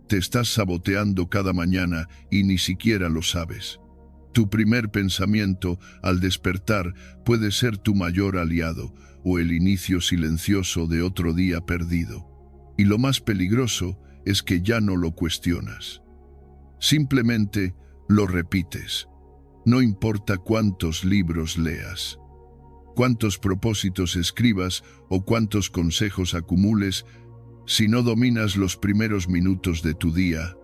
Te estás saboteando cada mañana y ni siquiera lo sabes. Tu primer pensamiento al despertar puede ser tu mayor aliado o el inicio silencioso de otro día perdido. Y lo más peligroso es que ya no lo cuestionas. Simplemente lo repites. No importa cuántos libros leas, cuántos propósitos escribas o cuántos consejos acumules, si no dominas los primeros minutos de tu día,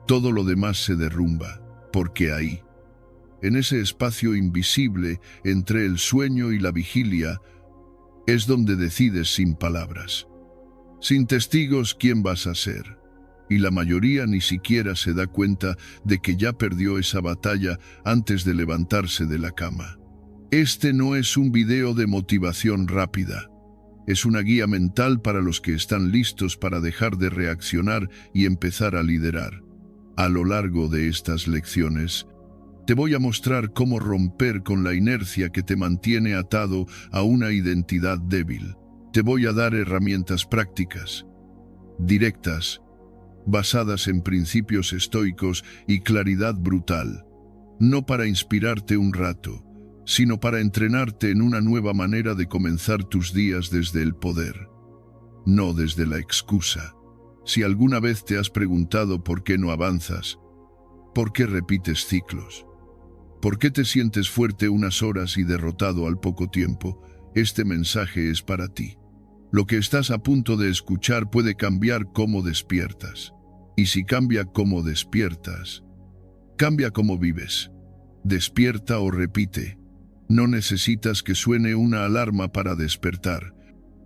todo lo demás se derrumba, porque ahí, en ese espacio invisible entre el sueño y la vigilia, es donde decides sin palabras, sin testigos quién vas a ser. Y la mayoría ni siquiera se da cuenta de que ya perdió esa batalla antes de levantarse de la cama. Este no es un video de motivación rápida. Es una guía mental para los que están listos para dejar de reaccionar y empezar a liderar. A lo largo de estas lecciones, te voy a mostrar cómo romper con la inercia que te mantiene atado a una identidad débil. Te voy a dar herramientas prácticas, directas, basadas en principios estoicos y claridad brutal, no para inspirarte un rato, sino para entrenarte en una nueva manera de comenzar tus días desde el poder, no desde la excusa. Si alguna vez te has preguntado por qué no avanzas, por qué repites ciclos, por qué te sientes fuerte unas horas y derrotado al poco tiempo, este mensaje es para ti. Lo que estás a punto de escuchar puede cambiar cómo despiertas. Y si cambia cómo despiertas, cambia cómo vives. Despierta o repite. No necesitas que suene una alarma para despertar.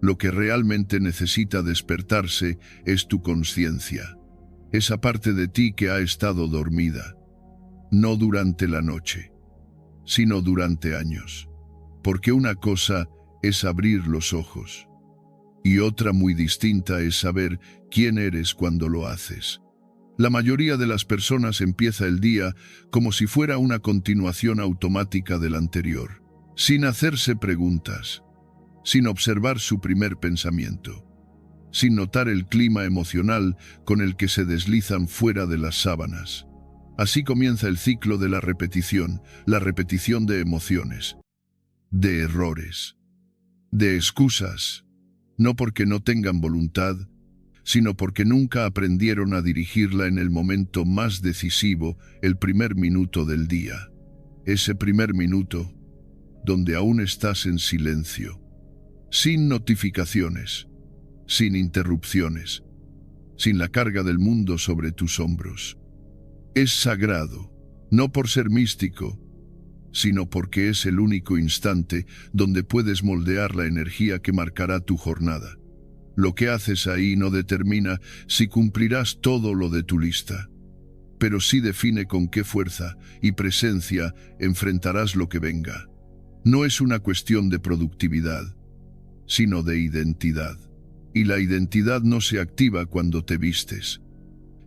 Lo que realmente necesita despertarse es tu conciencia. Esa parte de ti que ha estado dormida. No durante la noche, sino durante años. Porque una cosa es abrir los ojos. Y otra muy distinta es saber quién eres cuando lo haces. La mayoría de las personas empieza el día como si fuera una continuación automática del anterior, sin hacerse preguntas, sin observar su primer pensamiento, sin notar el clima emocional con el que se deslizan fuera de las sábanas. Así comienza el ciclo de la repetición de emociones, de errores, de excusas, no porque no tengan voluntad, sino porque nunca aprendieron a dirigirla en el momento más decisivo, el primer minuto del día. Ese primer minuto, donde aún estás en silencio, sin notificaciones, sin interrupciones, sin la carga del mundo sobre tus hombros. Es sagrado, no por ser místico, sino porque es el único instante donde puedes moldear la energía que marcará tu jornada. Lo que haces ahí no determina si cumplirás todo lo de tu lista, pero sí define con qué fuerza y presencia enfrentarás lo que venga. No es una cuestión de productividad, sino de identidad. Y la identidad no se activa cuando te vistes,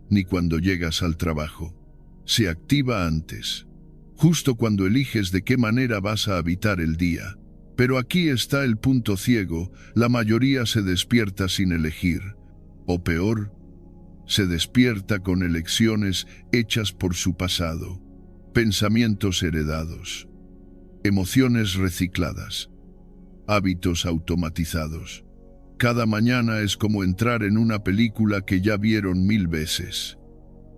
ni cuando llegas al trabajo. Se activa antes, justo cuando eliges de qué manera vas a habitar el día. Pero aquí está el punto ciego: la mayoría se despierta sin elegir, o peor, se despierta con elecciones hechas por su pasado, pensamientos heredados, emociones recicladas, hábitos automatizados. Cada mañana es como entrar en una película que ya vieron 1000 veces,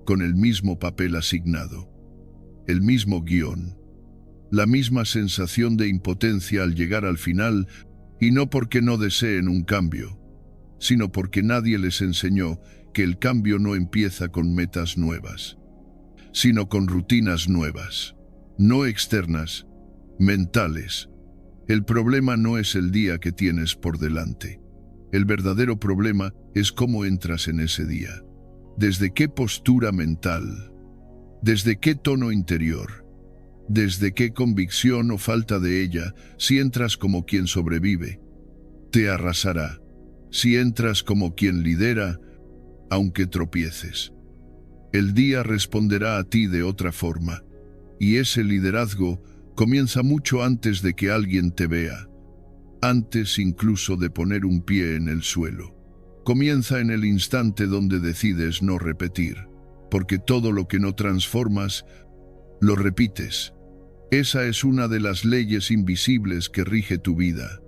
con el mismo papel asignado, el mismo guión, la misma sensación de impotencia al llegar al final, y no porque no deseen un cambio, sino porque nadie les enseñó que el cambio no empieza con metas nuevas, sino con rutinas nuevas, no externas, mentales. El problema no es el día que tienes por delante. El verdadero problema es cómo entras en ese día. ¿Desde qué postura mental? ¿Desde qué tono interior? ¿Desde qué convicción o falta de ella? Si entras como quien sobrevive, te arrasará. Si entras como quien lidera, aunque tropieces, el día responderá a ti de otra forma. Y ese liderazgo comienza mucho antes de que alguien te vea, antes incluso de poner un pie en el suelo. comienza en el instante donde decides no repetir, porque todo lo que no transformas, lo repites. Esa es una de las leyes invisibles que rige tu vida.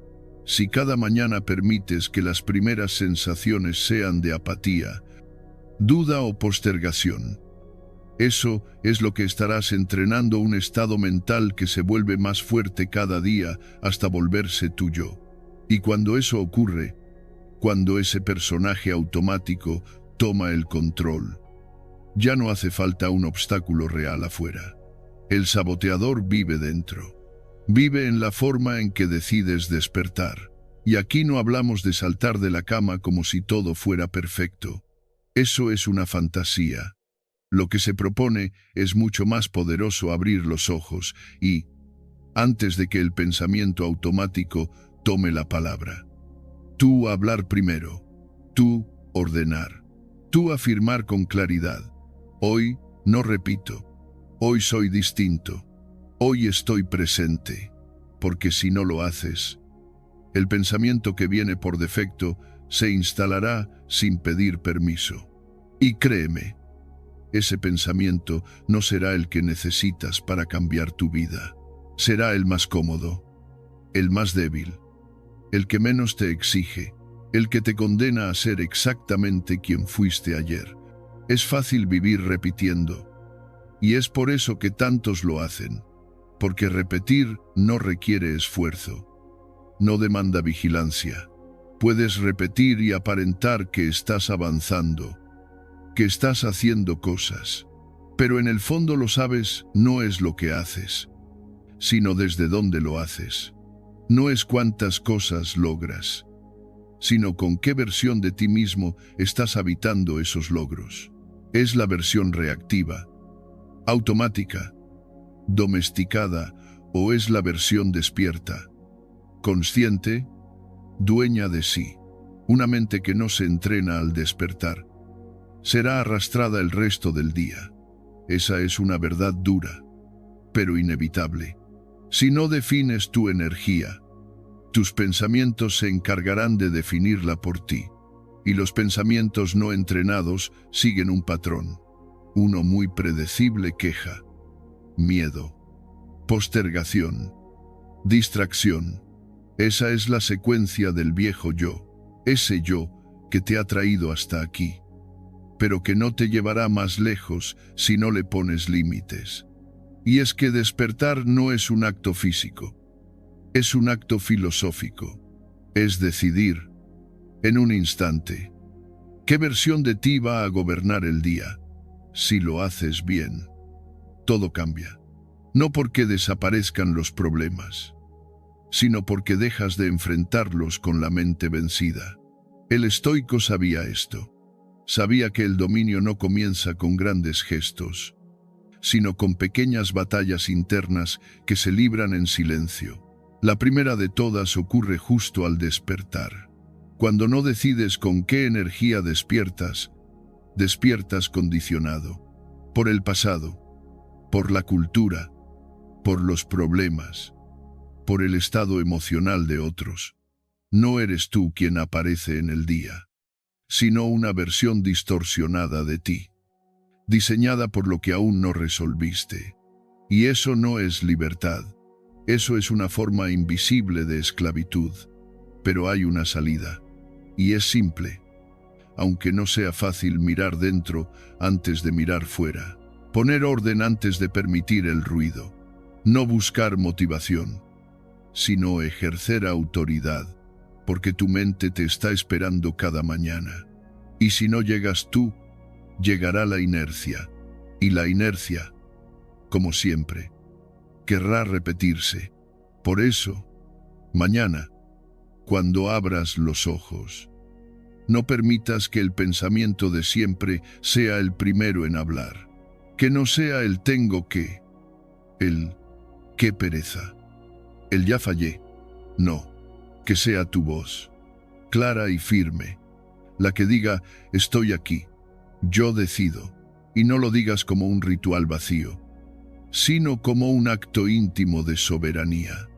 Si cada mañana permites que las primeras sensaciones sean de apatía, duda o postergación, eso es lo que estarás entrenando, un estado mental que se vuelve más fuerte cada día hasta volverse tuyo. Y cuando eso ocurre, cuando ese personaje automático toma el control, ya no hace falta un obstáculo real afuera. El saboteador vive dentro. Vive en la forma en que decides despertar. Y aquí no hablamos de saltar de la cama como si todo fuera perfecto. Eso es una fantasía. Lo que se propone es mucho más poderoso: abrir los ojos y, antes de que el pensamiento automático tome la palabra, tú hablar primero, tú ordenar, tú afirmar con claridad. Hoy no repito, hoy soy distinto, hoy estoy presente, porque si no lo haces, el pensamiento que viene por defecto se instalará sin pedir permiso. Y créeme, ese pensamiento no será el que necesitas para cambiar tu vida. Será el más cómodo, el más débil, el que menos te exige, el que te condena a ser exactamente quien fuiste ayer. Es fácil vivir repitiendo, y es por eso que tantos lo hacen, porque repetir no requiere esfuerzo, no demanda vigilancia. Puedes repetir y aparentar que estás avanzando, que estás haciendo cosas, pero en el fondo lo sabes, no es lo que haces, sino desde dónde lo haces. No es cuántas cosas logras, sino con qué versión de ti mismo estás habitando esos logros. Es la versión reactiva, automática, domesticada, o es la versión despierta, consciente, dueña de sí. Una mente que no se entrena al despertar será arrastrada el resto del día. Esa es una verdad dura, pero inevitable. Si no defines tu energía, tus pensamientos se encargarán de definirla por ti. Y los pensamientos no entrenados siguen un patrón. Uno muy predecible: queja, miedo, postergación, distracción. Esa es la secuencia del viejo yo, ese yo que te ha traído hasta aquí, pero que no te llevará más lejos si no le pones límites. Y es que despertar no es un acto físico, es un acto filosófico. Es decidir, en un instante, qué versión de ti va a gobernar el día. Si lo haces bien, todo cambia. No porque desaparezcan los problemas, sino porque dejas de enfrentarlos con la mente vencida. El estoico sabía esto. Sabía que el dominio no comienza con grandes gestos, sino con pequeñas batallas internas que se libran en silencio. La primera de todas ocurre justo al despertar. Cuando no decides con qué energía despiertas, despiertas condicionado por el pasado, por la cultura, por los problemas, por el estado emocional de otros. No eres tú quien aparece en el día, sino una versión distorsionada de ti, diseñada por lo que aún no resolviste. Y eso no es libertad, eso es una forma invisible de esclavitud. Pero hay una salida, y es simple, aunque no sea fácil: mirar dentro antes de mirar fuera, poner orden antes de permitir el ruido, no buscar motivación, sino ejercer autoridad, porque tu mente te está esperando cada mañana. Y si no llegas tú, llegará la inercia, y la inercia, como siempre, querrá repetirse. Por eso, mañana, cuando abras los ojos, no permitas que el pensamiento de siempre sea el primero en hablar, que no sea el tengo que, el qué pereza, el ya fallé. No, que sea tu voz, clara y firme, la que diga: estoy aquí, yo decido. Y no lo digas como un ritual vacío, sino como un acto íntimo de soberanía,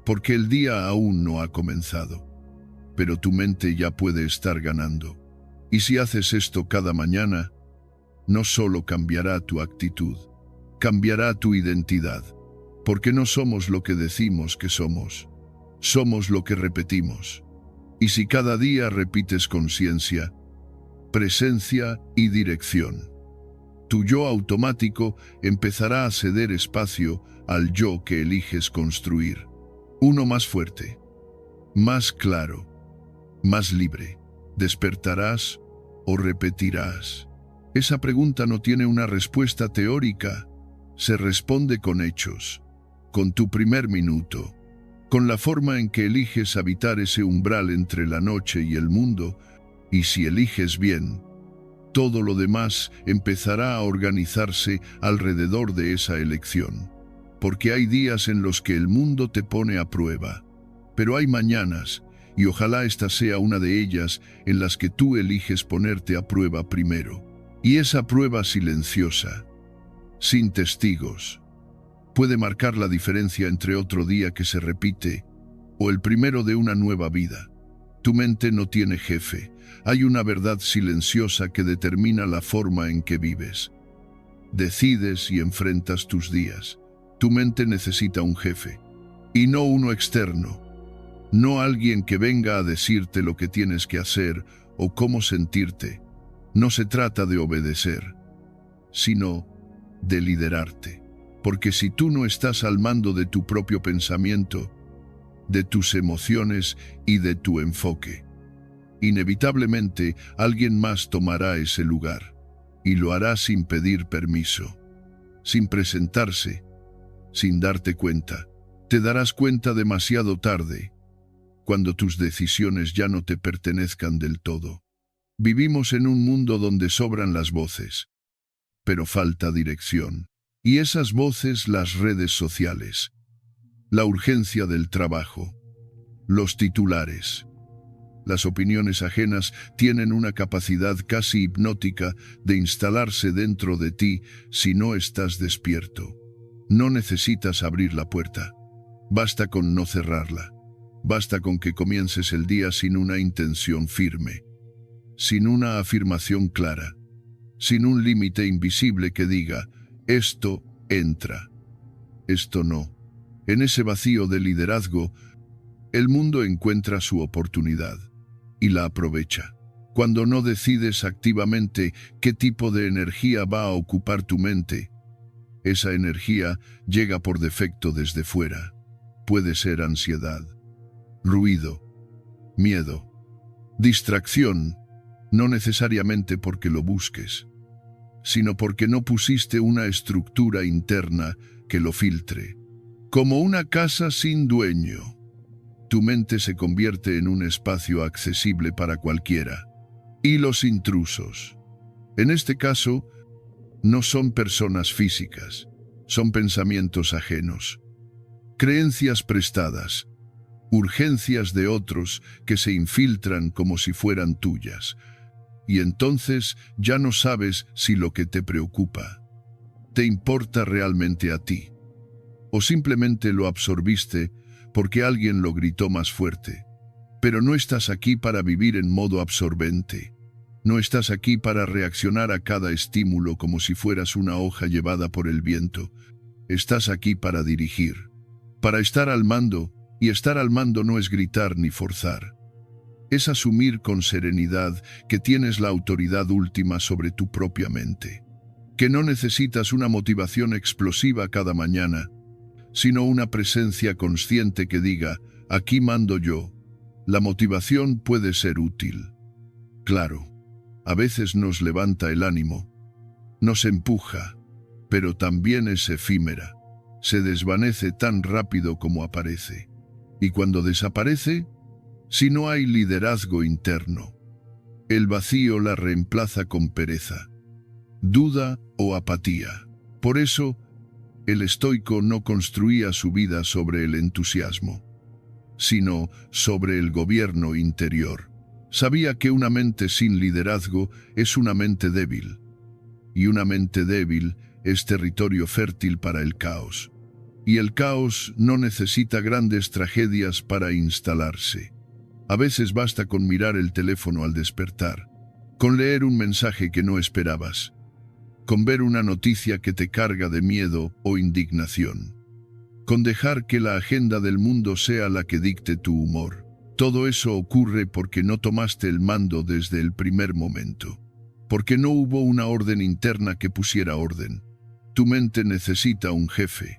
porque el día aún no ha comenzado, pero tu mente ya puede estar ganando. Y si haces esto cada mañana, no solo cambiará tu actitud, cambiará tu identidad, porque no somos lo que decimos que somos, somos lo que repetimos. Y si cada día repites conciencia, presencia y dirección, tu yo automático empezará a ceder espacio al yo que eliges construir. Uno más fuerte, más claro, más libre. ¿Despertarás o repetirás? Esa pregunta no tiene una respuesta teórica. Se responde con hechos, con tu primer minuto, con la forma en que eliges habitar ese umbral entre la noche y el mundo, y si eliges bien, todo lo demás empezará a organizarse alrededor de esa elección. Porque hay días en los que el mundo te pone a prueba, pero hay mañanas, y ojalá esta sea una de ellas, en las que tú eliges ponerte a prueba primero. Y esa prueba silenciosa, sin testigos, puede marcar la diferencia entre otro día que se repite o el primero de una nueva vida. Tu mente no tiene jefe. Hay una verdad silenciosa que determina la forma en que vives. Decides y enfrentas tus días. Tu mente necesita un jefe, y no uno externo. No alguien que venga a decirte lo que tienes que hacer o cómo sentirte. No se trata de obedecer, sino de liderarte. Porque si tú no estás al mando de tu propio pensamiento, de tus emociones y de tu enfoque, inevitablemente alguien más tomará ese lugar, y lo hará sin pedir permiso, sin presentarse, sin darte cuenta. Te darás cuenta demasiado tarde, cuando tus decisiones ya no te pertenezcan del todo. Vivimos en un mundo donde sobran las voces, pero falta dirección. Y esas voces, las redes sociales, la urgencia del trabajo, los titulares, las opiniones ajenas tienen una capacidad casi hipnótica de instalarse dentro de ti si no estás despierto. No necesitas abrir la puerta, basta con no cerrarla. Basta con que comiences el día sin una intención firme, sin una afirmación clara, sin un límite invisible que diga, esto entra, esto no. En ese vacío de liderazgo, el mundo encuentra su oportunidad y la aprovecha. Cuando no decides activamente qué tipo de energía va a ocupar tu mente, esa energía llega por defecto desde fuera. Puede ser ansiedad, ruido, miedo, distracción, no necesariamente porque lo busques, sino porque no pusiste una estructura interna que lo filtre. Como una casa sin dueño, tu mente se convierte en un espacio accesible para cualquiera. Y los intrusos, en este caso, no son personas físicas, son pensamientos ajenos, creencias prestadas, urgencias de otros que se infiltran como si fueran tuyas. Y entonces ya no sabes si lo que te preocupa te importa realmente a ti, o simplemente lo absorbiste porque alguien lo gritó más fuerte. Pero no estás aquí para vivir en modo absorbente. No estás aquí para reaccionar a cada estímulo como si fueras una hoja llevada por el viento. Estás aquí para dirigir, para estar al mando, y estar al mando no es gritar ni forzar. Es asumir con serenidad que tienes la autoridad última sobre tu propia mente, que no necesitas una motivación explosiva cada mañana, sino una presencia consciente que diga, aquí mando yo. La motivación puede ser útil. Claro, a veces nos levanta el ánimo, nos empuja, pero también es efímera. Se desvanece tan rápido como aparece. Y cuando desaparece, si no hay liderazgo interno, el vacío la reemplaza con pereza, duda o apatía. Por eso, el estoico no construía su vida sobre el entusiasmo, sino sobre el gobierno interior. Sabía que una mente sin liderazgo es una mente débil, y una mente débil es territorio fértil para el caos. Y el caos no necesita grandes tragedias para instalarse. A veces basta con mirar el teléfono al despertar, con leer un mensaje que no esperabas, con ver una noticia que te carga de miedo o indignación, con dejar que la agenda del mundo sea la que dicte tu humor. Todo eso ocurre porque no tomaste el mando desde el primer momento, porque no hubo una orden interna que pusiera orden. Tu mente necesita un jefe,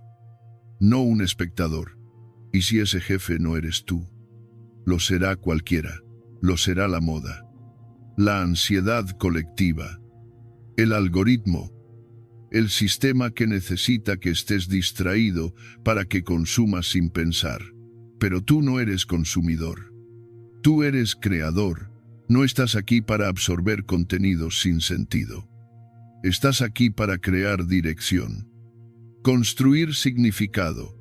no un espectador. Y si ese jefe no eres tú, lo será cualquiera, lo será la moda, la ansiedad colectiva, el algoritmo, el sistema que necesita que estés distraído para que consumas sin pensar. Pero tú no eres consumidor. Tú eres creador. No estás aquí para absorber contenidos sin sentido. Estás aquí para crear dirección, construir significado,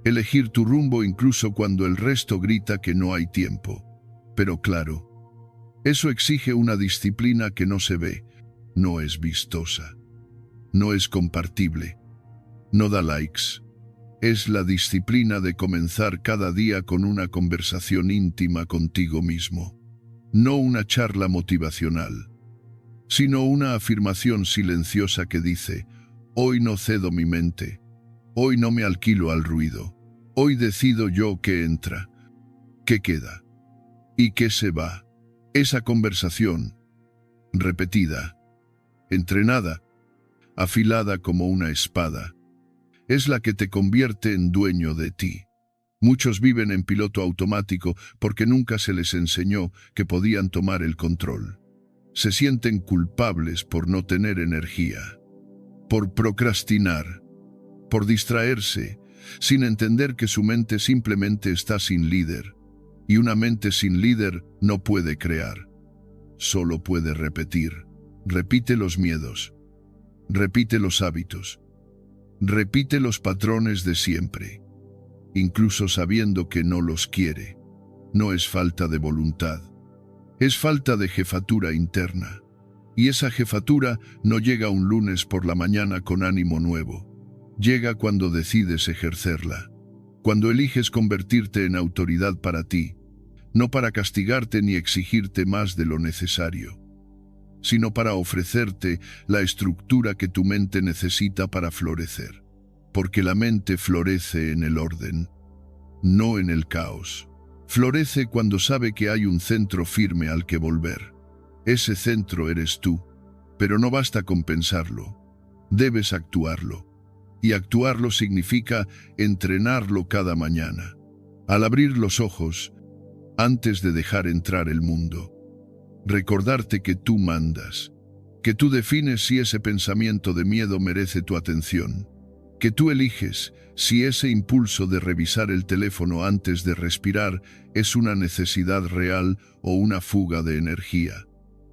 elegir tu rumbo incluso cuando el resto grita que no hay tiempo. Pero claro, eso exige una disciplina que no se ve, no es vistosa, no es compartible, no da likes. Es la disciplina de comenzar cada día con una conversación íntima contigo mismo. No una charla motivacional, sino una afirmación silenciosa que dice: hoy no cedo mi mente, hoy no me alquilo al ruido, hoy decido yo qué entra, qué queda y qué se va. Esa conversación, repetida, entrenada, afilada como una espada, es la que te convierte en dueño de ti. Muchos viven en piloto automático porque nunca se les enseñó que podían tomar el control. Se sienten culpables por no tener energía, por procrastinar, por distraerse, sin entender que su mente simplemente está sin líder. Y una mente sin líder no puede crear, solo puede repetir. Repite los miedos, repite los hábitos, repite los patrones de siempre, incluso sabiendo que no los quiere. No es falta de voluntad, es falta de jefatura interna. Y esa jefatura no llega un lunes por la mañana con ánimo nuevo. Llega cuando decides ejercerla, cuando eliges convertirte en autoridad para ti, no para castigarte ni exigirte más de lo necesario, sino para ofrecerte la estructura que tu mente necesita para florecer. Porque la mente florece en el orden, no en el caos. Florece cuando sabe que hay un centro firme al que volver. Ese centro eres tú, pero no basta con pensarlo, debes actuarlo. Y actuarlo significa entrenarlo cada mañana. Al abrir los ojos, antes de dejar entrar el mundo, recordarte que tú mandas, que tú defines si ese pensamiento de miedo merece tu atención, que tú eliges si ese impulso de revisar el teléfono antes de respirar es una necesidad real o una fuga de energía,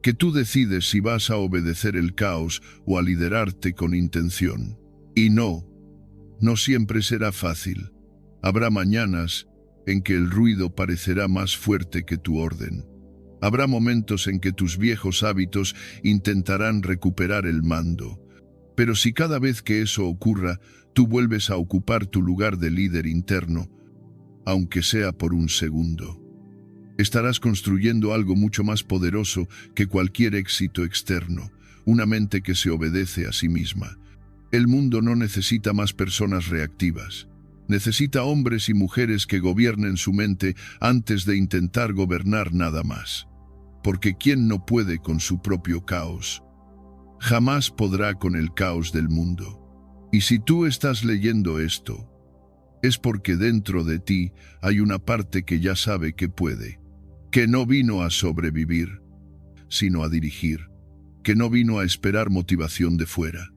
que tú decides si vas a obedecer el caos o a liderarte con intención. Y no siempre será fácil. Habrá mañanas en que el ruido parecerá más fuerte que tu orden. Habrá momentos en que tus viejos hábitos intentarán recuperar el mando. Pero si cada vez que eso ocurra, tú vuelves a ocupar tu lugar de líder interno, aunque sea por un segundo, estarás construyendo algo mucho más poderoso que cualquier éxito externo, una mente que se obedece a sí misma. El mundo no necesita más personas reactivas. Necesita hombres y mujeres que gobiernen su mente antes de intentar gobernar nada más. Porque quien no puede con su propio caos, jamás podrá con el caos del mundo. Y si tú estás leyendo esto, es porque dentro de ti hay una parte que ya sabe que puede, que no vino a sobrevivir, sino a dirigir, que no vino a esperar motivación de fuera,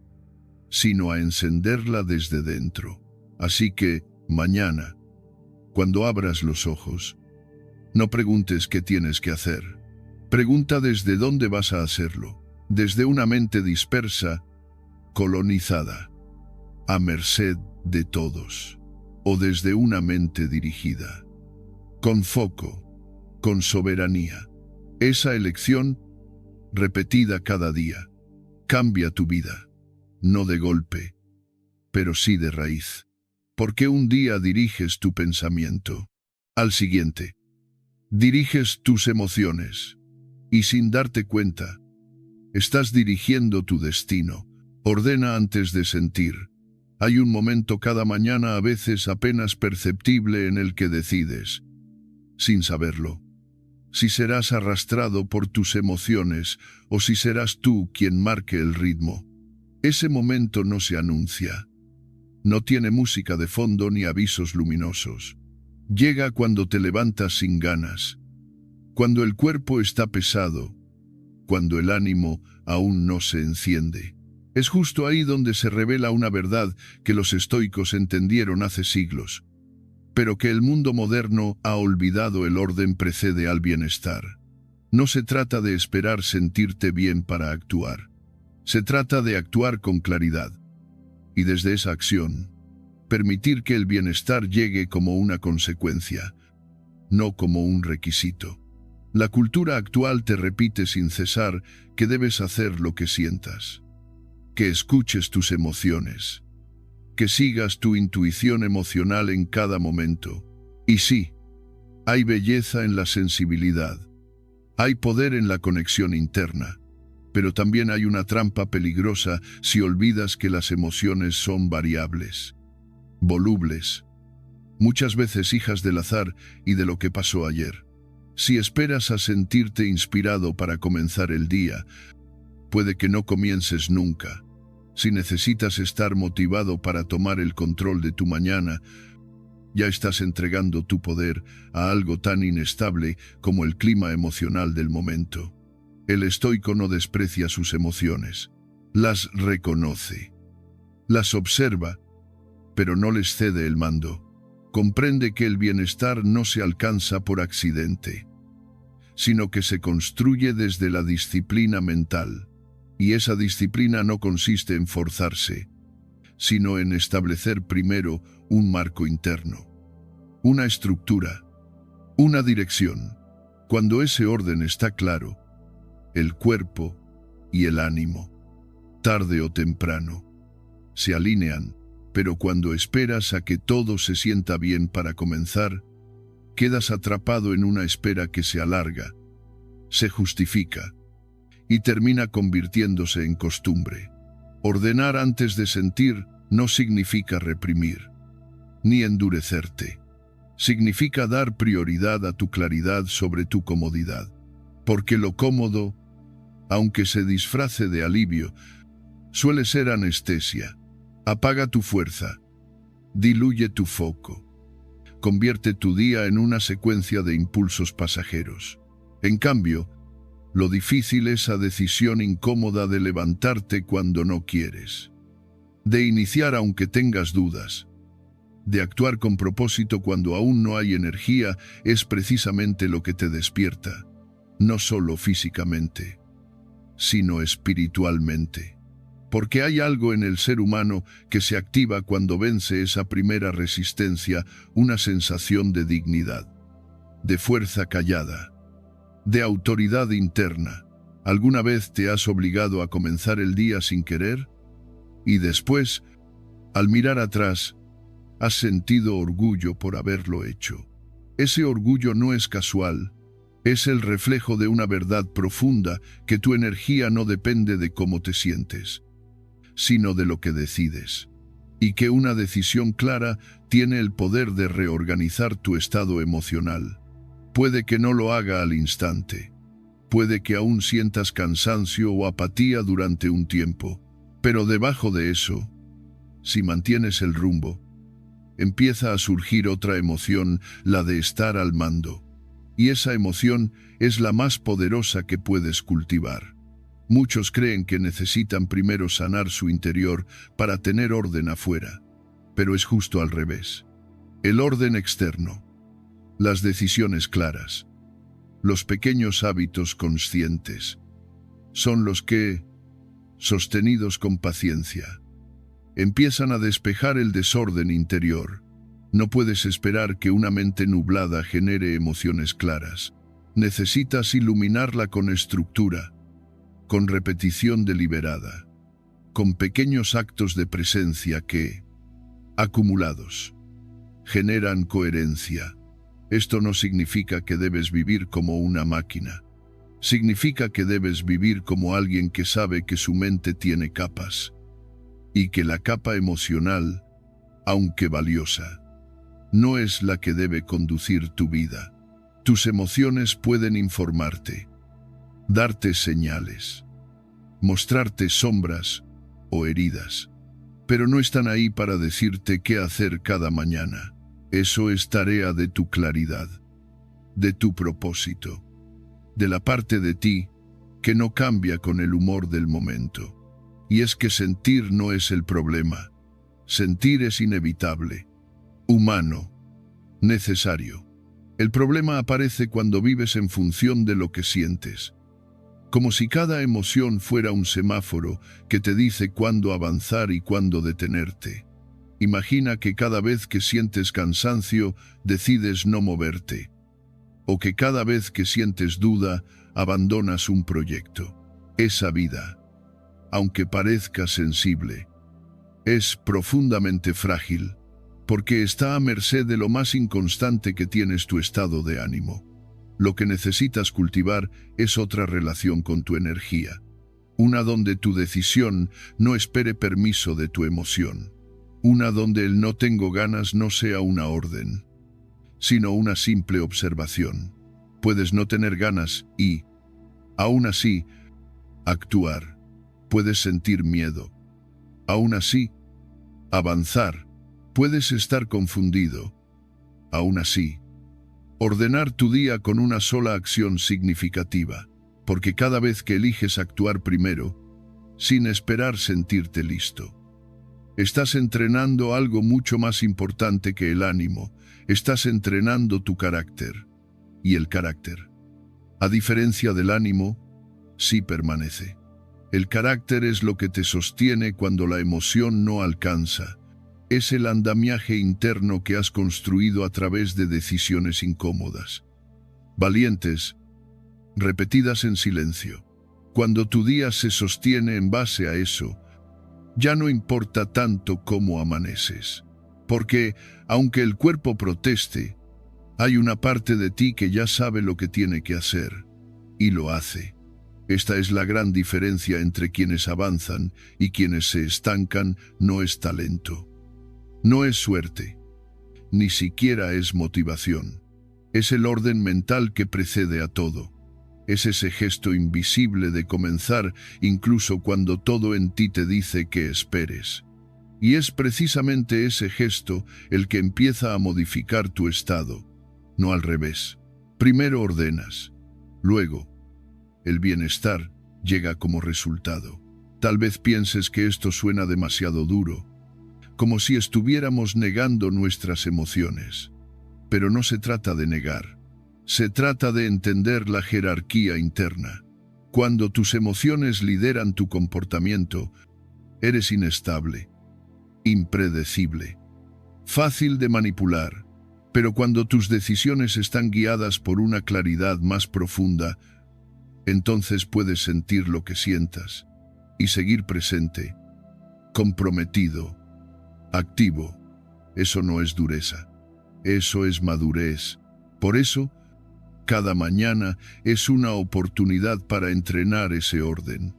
sino a encenderla desde dentro. Así que, mañana, cuando abras los ojos, no preguntes qué tienes que hacer. Pregunta desde dónde vas a hacerlo. Desde una mente dispersa, colonizada, a merced de todos. O desde una mente dirigida, con foco, con soberanía. Esa elección, repetida cada día, cambia tu vida. No de golpe, pero sí de raíz. Porque un día diriges tu pensamiento, al siguiente, diriges tus emociones, y sin darte cuenta, Estás dirigiendo tu destino. Ordena antes de sentir. Hay un momento cada mañana, a veces apenas perceptible, en el que decides, sin saberlo, si serás arrastrado por tus emociones o si serás tú quien marque el ritmo. Ese momento no se anuncia. No tiene música de fondo ni avisos luminosos. Llega cuando te levantas sin ganas, cuando el cuerpo está pesado, cuando el ánimo aún no se enciende. Es justo ahí donde se revela una verdad que los estoicos entendieron hace siglos, pero que el mundo moderno ha olvidado: el orden precede al bienestar. No se trata de esperar sentirte bien para actuar. Se trata de actuar con claridad. Y desde esa acción, permitir que el bienestar llegue como una consecuencia, no como un requisito. La cultura actual te repite sin cesar que debes hacer lo que sientas, que escuches tus emociones, que sigas tu intuición emocional en cada momento. Y sí, hay belleza en la sensibilidad, hay poder en la conexión interna, pero también hay una trampa peligrosa si olvidas que las emociones son variables, volubles, muchas veces hijas del azar y de lo que pasó ayer. Si esperas a sentirte inspirado para comenzar el día, puede que no comiences nunca. Si necesitas estar motivado para tomar el control de tu mañana, ya estás entregando tu poder a algo tan inestable como el clima emocional del momento. El estoico no desprecia sus emociones, las reconoce, las observa, pero no les cede el mando. Comprende que el bienestar no se alcanza por accidente, sino que se construye desde la disciplina mental. Y esa disciplina no consiste en forzarse, sino en establecer primero un marco interno, una estructura, una dirección. Cuando ese orden está claro, el cuerpo y el ánimo, tarde o temprano, se alinean, pero cuando esperas a que todo se sienta bien para comenzar, quedas atrapado en una espera que se alarga, se justifica y termina convirtiéndose en costumbre. Ordenar antes de sentir no significa reprimir, ni endurecerte. Significa dar prioridad a tu claridad sobre tu comodidad, porque lo cómodo, aunque se disfrace de alivio, suele ser anestesia. Apaga tu fuerza, diluye tu foco, convierte tu día en una secuencia de impulsos pasajeros. En cambio, lo difícil es esa decisión incómoda de levantarte cuando no quieres, de iniciar aunque tengas dudas, de actuar con propósito cuando aún no hay energía. Es precisamente lo que te despierta, no solo físicamente, sino espiritualmente. Porque hay algo en el ser humano que se activa cuando vence esa primera resistencia, una sensación de dignidad, de fuerza callada, de autoridad interna. ¿Alguna vez te has obligado a comenzar el día sin querer? Y después, al mirar atrás, has sentido orgullo por haberlo hecho. Ese orgullo no es casual, es el reflejo de una verdad profunda, que tu energía no depende de cómo te sientes, sino de lo que decides, y que una decisión clara tiene el poder de reorganizar tu estado emocional. Puede que no lo haga al instante, puede que aún sientas cansancio o apatía durante un tiempo, pero debajo de eso, si mantienes el rumbo, empieza a surgir otra emoción, la de estar al mando. Y esa emoción es la más poderosa que puedes cultivar. Muchos creen que necesitan primero sanar su interior para tener orden afuera, pero es justo al revés. El orden externo, las decisiones claras, los pequeños hábitos conscientes, son los que, sostenidos con paciencia, empiezan a despejar el desorden interior. No puedes esperar que una mente nublada genere emociones claras. Necesitas iluminarla con estructura, con repetición deliberada, con pequeños actos de presencia que, acumulados, generan coherencia. Esto no significa que debes vivir como una máquina. Significa que debes vivir como alguien que sabe que su mente tiene capas, y que la capa emocional, aunque valiosa, no es la que debe conducir tu vida. Tus emociones pueden informarte, darte señales, mostrarte sombras o heridas, pero no están ahí para decirte qué hacer cada mañana. Eso es tarea de tu claridad, de tu propósito, de la parte de ti que no cambia con el humor del momento. Y es que sentir no es el problema. Sentir es inevitable, humano, necesario. El problema aparece cuando vives en función de lo que sientes, como si cada emoción fuera un semáforo que te dice cuándo avanzar y cuándo detenerte. Imagina que cada vez que sientes cansancio, decides no moverte, o que cada vez que sientes duda, abandonas un proyecto. Esa vida, aunque parezca sensible, es profundamente frágil, porque está a merced de lo más inconstante que tienes, tu estado de ánimo. Lo que necesitas cultivar es otra relación con tu energía, una donde tu decisión no espere permiso de tu emoción, una donde el no tengo ganas no sea una orden, sino una simple observación. Puedes no tener ganas y, aún así, actuar. Puedes sentir miedo. Aún así, avanzar. Puedes estar confundido. Aún así, ordenar tu día con una sola acción significativa, porque cada vez que eliges actuar primero, sin esperar sentirte listo, estás entrenando algo mucho más importante que el ánimo. Estás entrenando tu carácter. Y el carácter, a diferencia del ánimo, sí permanece. El carácter es lo que te sostiene cuando la emoción no alcanza. Es el andamiaje interno que has construido a través de decisiones incómodas, valientes, repetidas en silencio. Cuando tu día se sostiene en base a eso, ya no importa tanto cómo amaneces, porque, aunque el cuerpo proteste, hay una parte de ti que ya sabe lo que tiene que hacer, y lo hace. Esta es la gran diferencia entre quienes avanzan y quienes se estancan. No es talento, no es suerte, ni siquiera es motivación. Es el orden mental que precede a todo. Es ese gesto invisible de comenzar incluso cuando todo en ti te dice que esperes. Y es precisamente ese gesto el que empieza a modificar tu estado, no al revés. Primero ordenas, luego el bienestar llega como resultado. Tal vez pienses que esto suena demasiado duro, como si estuviéramos negando nuestras emociones. Pero no se trata de negar, se trata de entender la jerarquía interna. Cuando tus emociones lideran tu comportamiento, eres inestable, impredecible, fácil de manipular. Pero cuando tus decisiones están guiadas por una claridad más profunda, entonces puedes sentir lo que sientas y seguir presente, comprometido, activo. Eso no es dureza, eso es madurez. Por eso, cada mañana es una oportunidad para entrenar ese orden.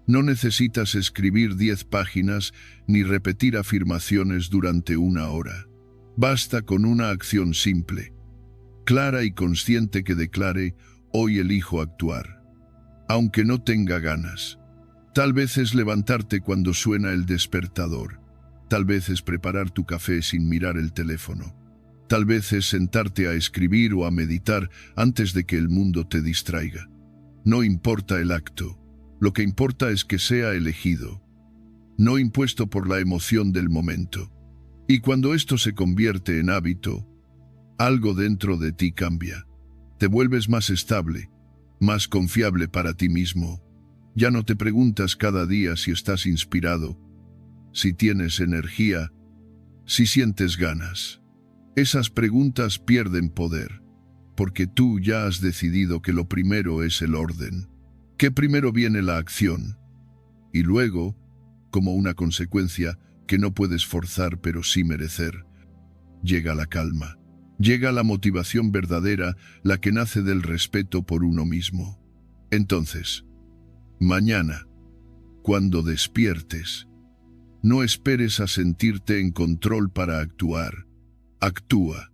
No necesitas escribir 10 páginas ni repetir afirmaciones durante 1 hora. Basta con una acción simple, clara y consciente que declare: hoy elijo actuar, aunque no tenga ganas. Tal vez es levantarte cuando suena el despertador. Tal vez es preparar tu café sin mirar el teléfono. Tal vez es sentarte a escribir o a meditar antes de que el mundo te distraiga. No importa el acto, lo que importa es que sea elegido, no impuesto por la emoción del momento. Y cuando esto se convierte en hábito, algo dentro de ti cambia. Te vuelves más estable, más confiable para ti mismo. Ya no te preguntas cada día si estás inspirado, si tienes energía, si sientes ganas. Esas preguntas pierden poder, porque tú ya has decidido que lo primero es el orden, que primero viene la acción, y luego, como una consecuencia que no puedes forzar pero sí merecer, llega la calma, llega la motivación verdadera, la que nace del respeto por uno mismo. Entonces, mañana, cuando despiertes, no esperes a sentirte en control para actuar. Actúa.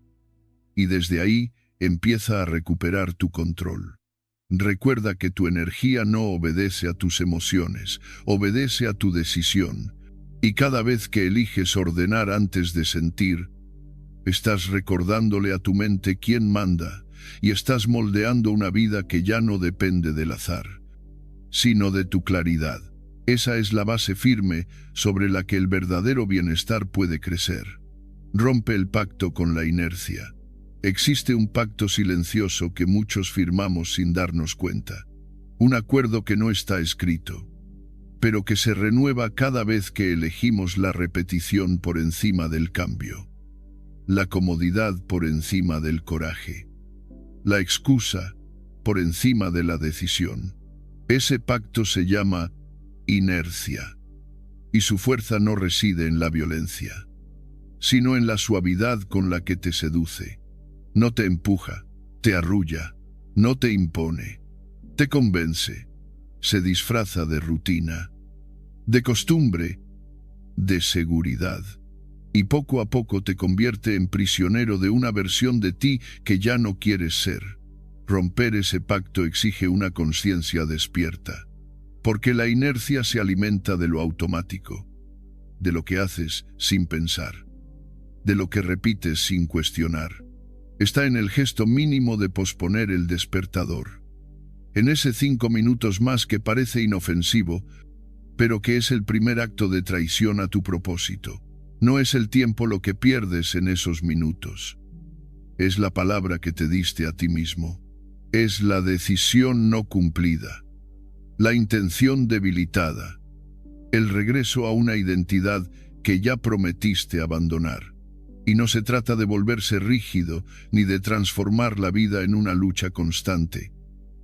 Y desde ahí empieza a recuperar tu control. Recuerda que tu energía no obedece a tus emociones, obedece a tu decisión. Y cada vez que eliges ordenar antes de sentir, estás recordándole a tu mente quién manda y estás moldeando una vida que ya no depende del azar, sino de tu claridad. Esa es la base firme sobre la que el verdadero bienestar puede crecer. Rompe el pacto con la inercia. Existe un pacto silencioso que muchos firmamos sin darnos cuenta. Un acuerdo que no está escrito, pero que se renueva cada vez que elegimos la repetición por encima del cambio. La comodidad por encima del coraje. La excusa por encima de la decisión. Ese pacto se llama inercia, y su fuerza no reside en la violencia, sino en la suavidad con la que te seduce. No te empuja, te arrulla, no te impone, te convence, se disfraza de rutina, de costumbre, de seguridad, y poco a poco te convierte en prisionero de una versión de ti que ya no quieres ser. Romper ese pacto exige una conciencia despierta, porque la inercia se alimenta de lo automático, de lo que haces sin pensar, de lo que repites sin cuestionar. Está en el gesto mínimo de posponer el despertador, en ese 5 minutos más que parece inofensivo, pero que es el primer acto de traición a tu propósito. No es el tiempo lo que pierdes en esos minutos. Es la palabra que te diste a ti mismo. Es la decisión no cumplida. La intención debilitada. El regreso a una identidad que ya prometiste abandonar. Y no se trata de volverse rígido ni de transformar la vida en una lucha constante.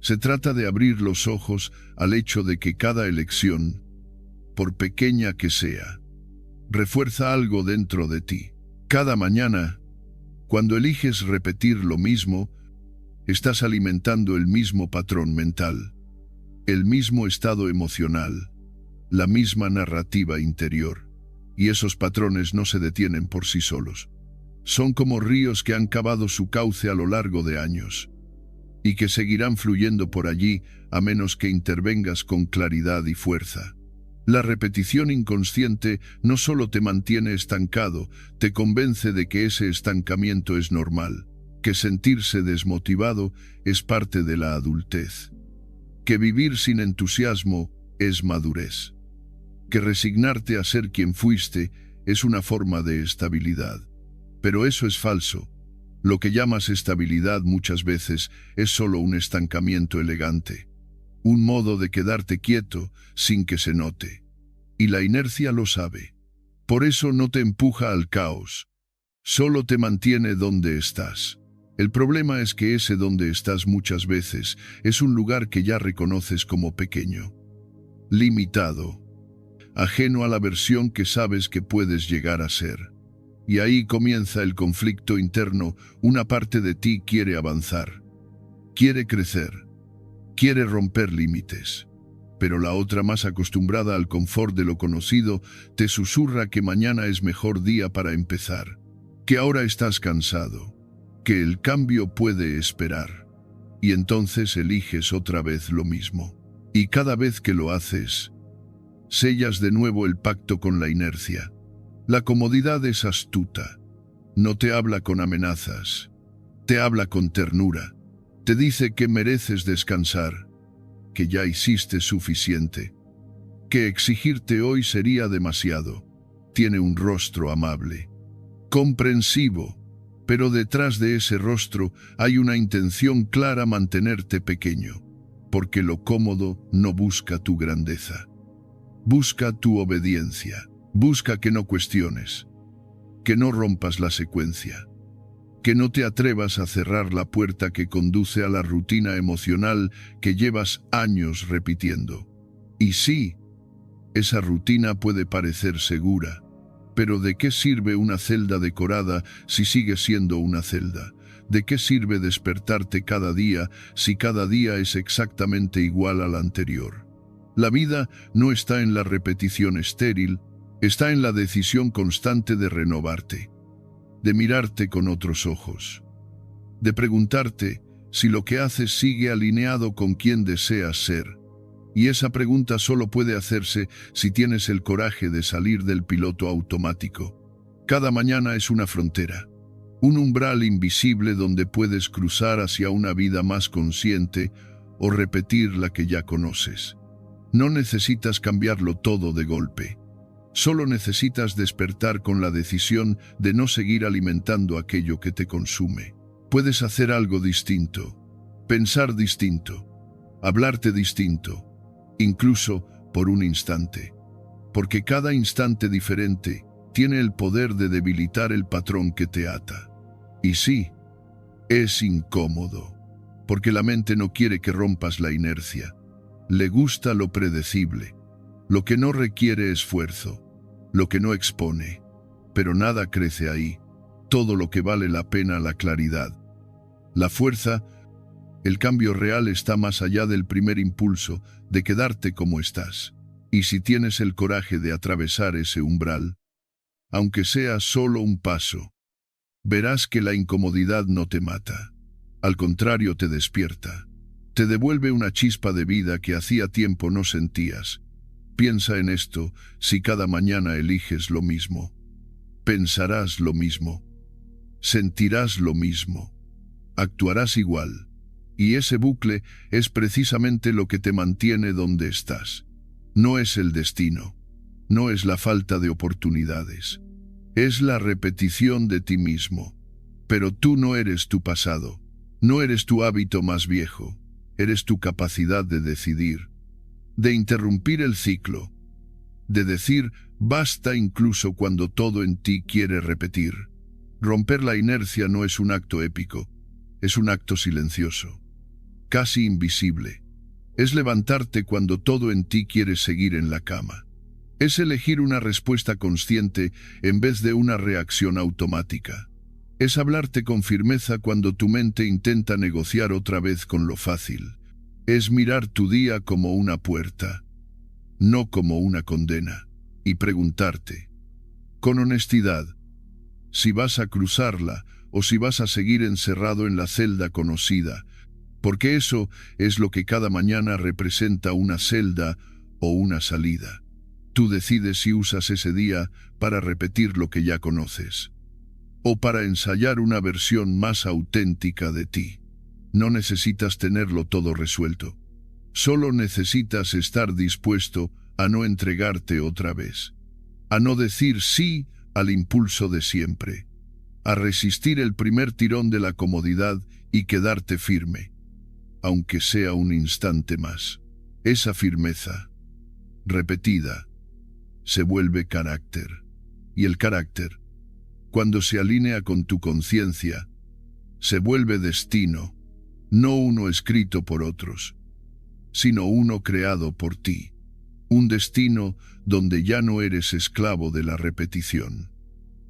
Se trata de abrir los ojos al hecho de que cada elección, por pequeña que sea, refuerza algo dentro de ti. Cada mañana, cuando eliges repetir lo mismo, estás alimentando el mismo patrón mental, el mismo estado emocional, la misma narrativa interior. Y esos patrones no se detienen por sí solos. Son como ríos que han cavado su cauce a lo largo de años, y que seguirán fluyendo por allí a menos que intervengas con claridad y fuerza. La repetición inconsciente no solo te mantiene estancado, te convence de que ese estancamiento es normal, que sentirse desmotivado es parte de la adultez, que vivir sin entusiasmo es madurez, que resignarte a ser quien fuiste es una forma de estabilidad. Pero eso es falso. Lo que llamas estabilidad muchas veces es solo un estancamiento elegante, un modo de quedarte quieto sin que se note. Y la inercia lo sabe. Por eso no te empuja al caos, solo te mantiene donde estás. El problema es que ese donde estás muchas veces es un lugar que ya reconoces como pequeño, limitado, ajeno a la versión que sabes que puedes llegar a ser. Y ahí comienza el conflicto interno. Una parte de ti quiere avanzar, quiere crecer, quiere romper límites. Pero la otra, más acostumbrada al confort de lo conocido, te susurra que mañana es mejor día para empezar, que ahora estás cansado, que el cambio puede esperar. Y entonces eliges otra vez lo mismo. Y cada vez que lo haces, sellas de nuevo el pacto con la inercia. La comodidad es astuta. No te habla con amenazas, te habla con ternura. Te dice que mereces descansar, que ya hiciste suficiente, que exigirte hoy sería demasiado. Tiene un rostro amable, comprensivo, pero detrás de ese rostro hay una intención clara: mantenerte pequeño, porque lo cómodo no busca tu grandeza. Busca tu obediencia. Busca que no cuestiones, que no rompas la secuencia, que no te atrevas a cerrar la puerta que conduce a la rutina emocional que llevas años repitiendo. Y sí, esa rutina puede parecer segura, pero ¿de qué sirve una celda decorada si sigue siendo una celda? ¿De qué sirve despertarte cada día si cada día es exactamente igual al anterior? La vida no está en la repetición estéril, está en la decisión constante de renovarte, de mirarte con otros ojos, de preguntarte si lo que haces sigue alineado con quien deseas ser. Y esa pregunta solo puede hacerse si tienes el coraje de salir del piloto automático. Cada mañana es una frontera, un umbral invisible donde puedes cruzar hacia una vida más consciente o repetir la que ya conoces. No necesitas cambiarlo todo de golpe. Solo necesitas despertar con la decisión de no seguir alimentando aquello que te consume. Puedes hacer algo distinto, pensar distinto, hablarte distinto, incluso por un instante. Porque cada instante diferente tiene el poder de debilitar el patrón que te ata. Y sí, es incómodo, porque la mente no quiere que rompas la inercia. Le gusta lo predecible, lo que no requiere esfuerzo, lo que no expone. Pero nada crece ahí, todo lo que vale la pena la claridad. La fuerza, el cambio real está más allá del primer impulso de quedarte como estás. Y si tienes el coraje de atravesar ese umbral, aunque sea solo un paso, verás que la incomodidad no te mata. Al contrario, te despierta. Te devuelve una chispa de vida que hacía tiempo no sentías. Piensa en esto, si cada mañana eliges lo mismo. Pensarás lo mismo. Sentirás lo mismo. Actuarás igual. Y ese bucle es precisamente lo que te mantiene donde estás. No es el destino. No es la falta de oportunidades. Es la repetición de ti mismo. Pero tú no eres tu pasado. No eres tu hábito más viejo. Eres tu capacidad de decidir, de interrumpir el ciclo, de decir basta incluso cuando todo en ti quiere repetir. Romper la inercia no es un acto épico, es un acto silencioso, casi invisible. Es levantarte cuando todo en ti quiere seguir en la cama. Es elegir una respuesta consciente en vez de una reacción automática. Es hablarte con firmeza cuando tu mente intenta negociar otra vez con lo fácil. Es mirar tu día como una puerta, no como una condena, y preguntarte, con honestidad, si vas a cruzarla o si vas a seguir encerrado en la celda conocida, porque eso es lo que cada mañana representa, una celda o una salida. Tú decides si usas ese día para repetir lo que ya conoces, o para ensayar una versión más auténtica de ti. No necesitas tenerlo todo resuelto. Solo necesitas estar dispuesto a no entregarte otra vez, a no decir sí al impulso de siempre, a resistir el primer tirón de la comodidad y quedarte firme, aunque sea un instante más. Esa firmeza, repetida, se vuelve carácter. Y el carácter, cuando se alinea con tu conciencia, se vuelve destino, no uno escrito por otros, sino uno creado por ti. Un destino donde ya no eres esclavo de la repetición,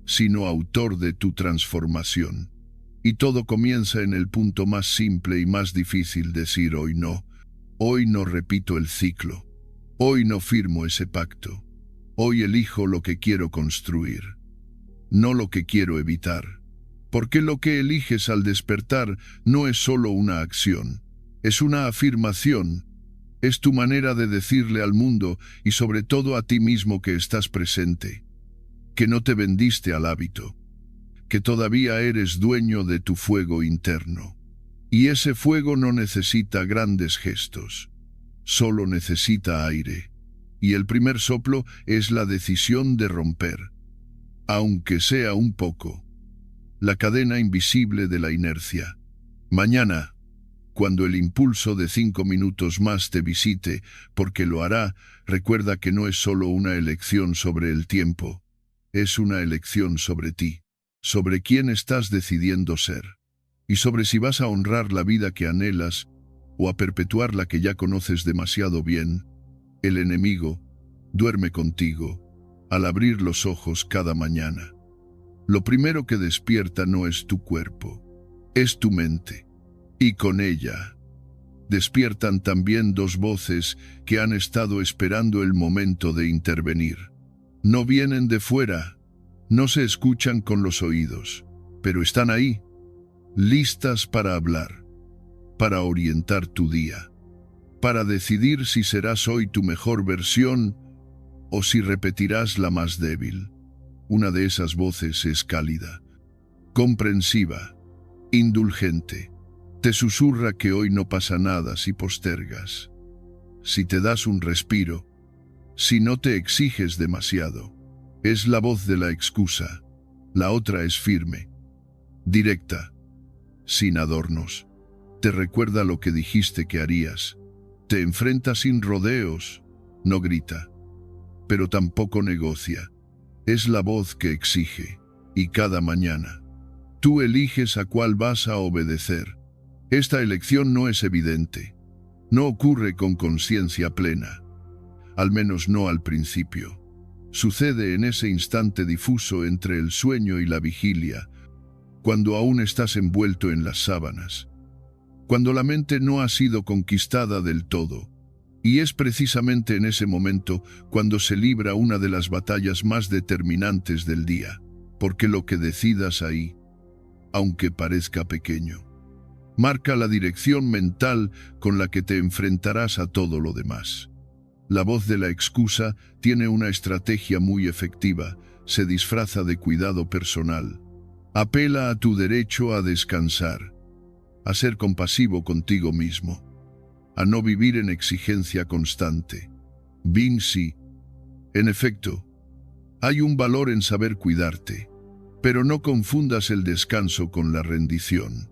sino autor de tu transformación. Y todo comienza en el punto más simple y más difícil: decir hoy no. Hoy no repito el ciclo. Hoy no firmo ese pacto. Hoy elijo lo que quiero construir, no lo que quiero evitar. Porque lo que eliges al despertar no es solo una acción, es una afirmación. Es tu manera de decirle al mundo y sobre todo a ti mismo que estás presente, que no te vendiste al hábito, que todavía eres dueño de tu fuego interno. Y ese fuego no necesita grandes gestos, solo necesita aire. Y el primer soplo es la decisión de romper, aunque sea un poco, la cadena invisible de la inercia. Mañana, cuando el impulso de 5 minutos más te visite, porque lo hará, recuerda que no es solo una elección sobre el tiempo, es una elección sobre ti, sobre quién estás decidiendo ser, y sobre si vas a honrar la vida que anhelas o a perpetuar la que ya conoces demasiado bien. El enemigo duerme contigo al abrir los ojos cada mañana. Lo primero que despierta no es tu cuerpo, es tu mente. Y con ella despiertan también dos voces que han estado esperando el momento de intervenir. No vienen de fuera, no se escuchan con los oídos, pero están ahí, listas para hablar, para orientar tu día, para decidir si serás hoy tu mejor versión o si repetirás la más débil. Una de esas voces es cálida, comprensiva, indulgente. Te susurra que hoy no pasa nada si postergas, si te das un respiro, si no te exiges demasiado. Es la voz de la excusa. La otra es firme, directa, sin adornos. Te recuerda lo que dijiste que harías. Te enfrenta sin rodeos. No grita, pero tampoco negocia. Es la voz que exige, y cada mañana tú eliges a cuál vas a obedecer. Esta elección no es evidente, no ocurre con conciencia plena, al menos no al principio. Sucede en ese instante difuso entre el sueño y la vigilia, cuando aún estás envuelto en las sábanas, cuando la mente no ha sido conquistada del todo, y es precisamente en ese momento cuando se libra una de las batallas más determinantes del día, porque lo que decidas ahí, aunque parezca pequeño, marca la dirección mental con la que te enfrentarás a todo lo demás. La voz de la excusa tiene una estrategia muy efectiva, se disfraza de cuidado personal. Apela a tu derecho a descansar, a ser compasivo contigo mismo, a no vivir en exigencia constante. Vinci. En efecto, hay un valor en saber cuidarte, pero no confundas el descanso con la rendición.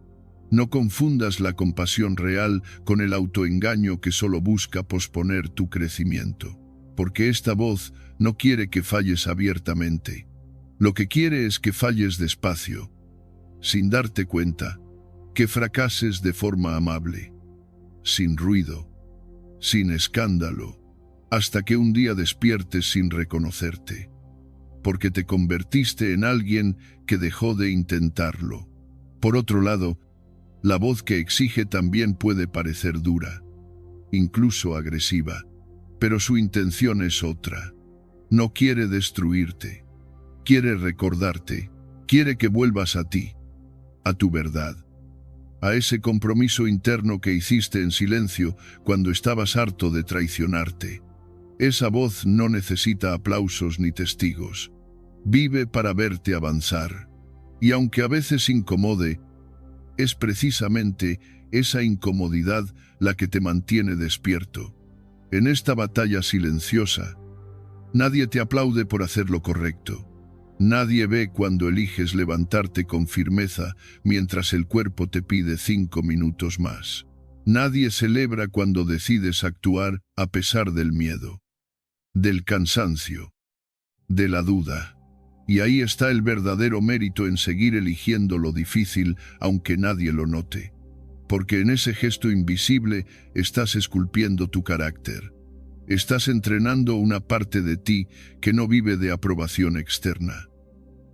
No confundas la compasión real con el autoengaño que solo busca posponer tu crecimiento, porque esta voz no quiere que falles abiertamente. Lo que quiere es que falles despacio, sin darte cuenta, que fracases de forma amable, sin ruido, sin escándalo, hasta que un día despiertes sin reconocerte, porque te convertiste en alguien que dejó de intentarlo. Por otro lado, la voz que exige también puede parecer dura, incluso agresiva, pero su intención es otra. No quiere destruirte, quiere recordarte, quiere que vuelvas a ti, a tu verdad, a ese compromiso interno que hiciste en silencio cuando estabas harto de traicionarte. Esa voz no necesita aplausos ni testigos. Vive para verte avanzar, y aunque a veces incomode, es precisamente esa incomodidad la que te mantiene despierto. En esta batalla silenciosa, nadie te aplaude por hacer lo correcto. Nadie ve cuando eliges levantarte con firmeza mientras el cuerpo te pide 5 minutos más. Nadie celebra cuando decides actuar a pesar del miedo, del cansancio, de la duda. Y ahí está el verdadero mérito en seguir eligiendo lo difícil aunque nadie lo note. Porque en ese gesto invisible estás esculpiendo tu carácter. Estás entrenando una parte de ti que no vive de aprobación externa,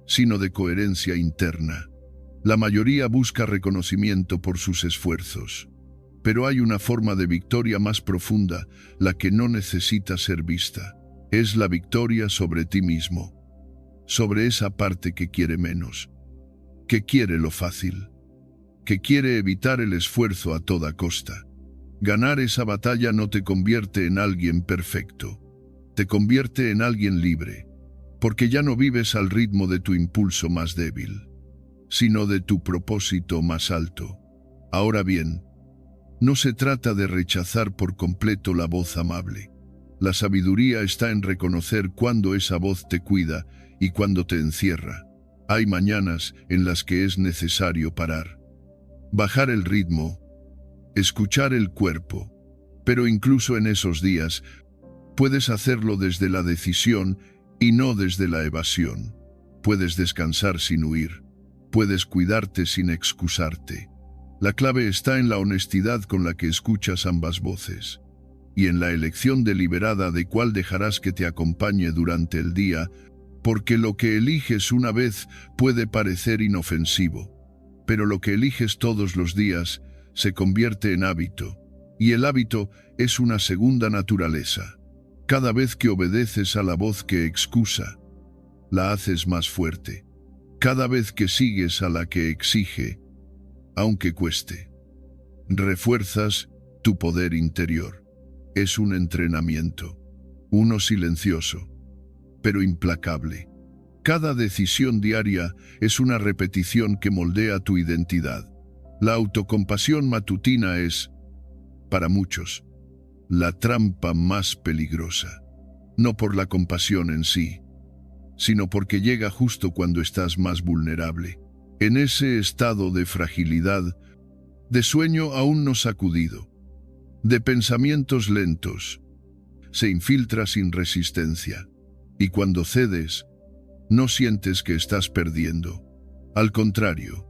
sino de coherencia interna. La mayoría busca reconocimiento por sus esfuerzos. Pero hay una forma de victoria más profunda, la que no necesita ser vista. Es la victoria sobre ti mismo, sobre esa parte que quiere menos, que quiere lo fácil, que quiere evitar el esfuerzo a toda costa. Ganar esa batalla no te convierte en alguien perfecto, te convierte en alguien libre, porque ya no vives al ritmo de tu impulso más débil, sino de tu propósito más alto. Ahora bien, no se trata de rechazar por completo la voz amable. La sabiduría está en reconocer cuándo esa voz te cuida y cuándo te encierra. Hay mañanas en las que es necesario parar, bajar el ritmo, escuchar el cuerpo, pero incluso en esos días puedes hacerlo desde la decisión y no desde la evasión. Puedes descansar sin huir, puedes cuidarte sin excusarte. La clave está en la honestidad con la que escuchas ambas voces, y en la elección deliberada de cuál dejarás que te acompañe durante el día, porque lo que eliges una vez puede parecer inofensivo, pero lo que eliges todos los días se convierte en hábito, y el hábito es una segunda naturaleza. Cada vez que obedeces a la voz que excusa, la haces más fuerte. Cada vez que sigues a la que exige, aunque cueste, refuerzas tu poder interior. Es un entrenamiento, uno silencioso, pero implacable. Cada decisión diaria es una repetición que moldea tu identidad. La autocompasión matutina es, para muchos, la trampa más peligrosa. No por la compasión en sí, sino porque llega justo cuando estás más vulnerable. En ese estado de fragilidad, de sueño aún no sacudido, de pensamientos lentos, se infiltra sin resistencia. Y cuando cedes, no sientes que estás perdiendo. Al contrario,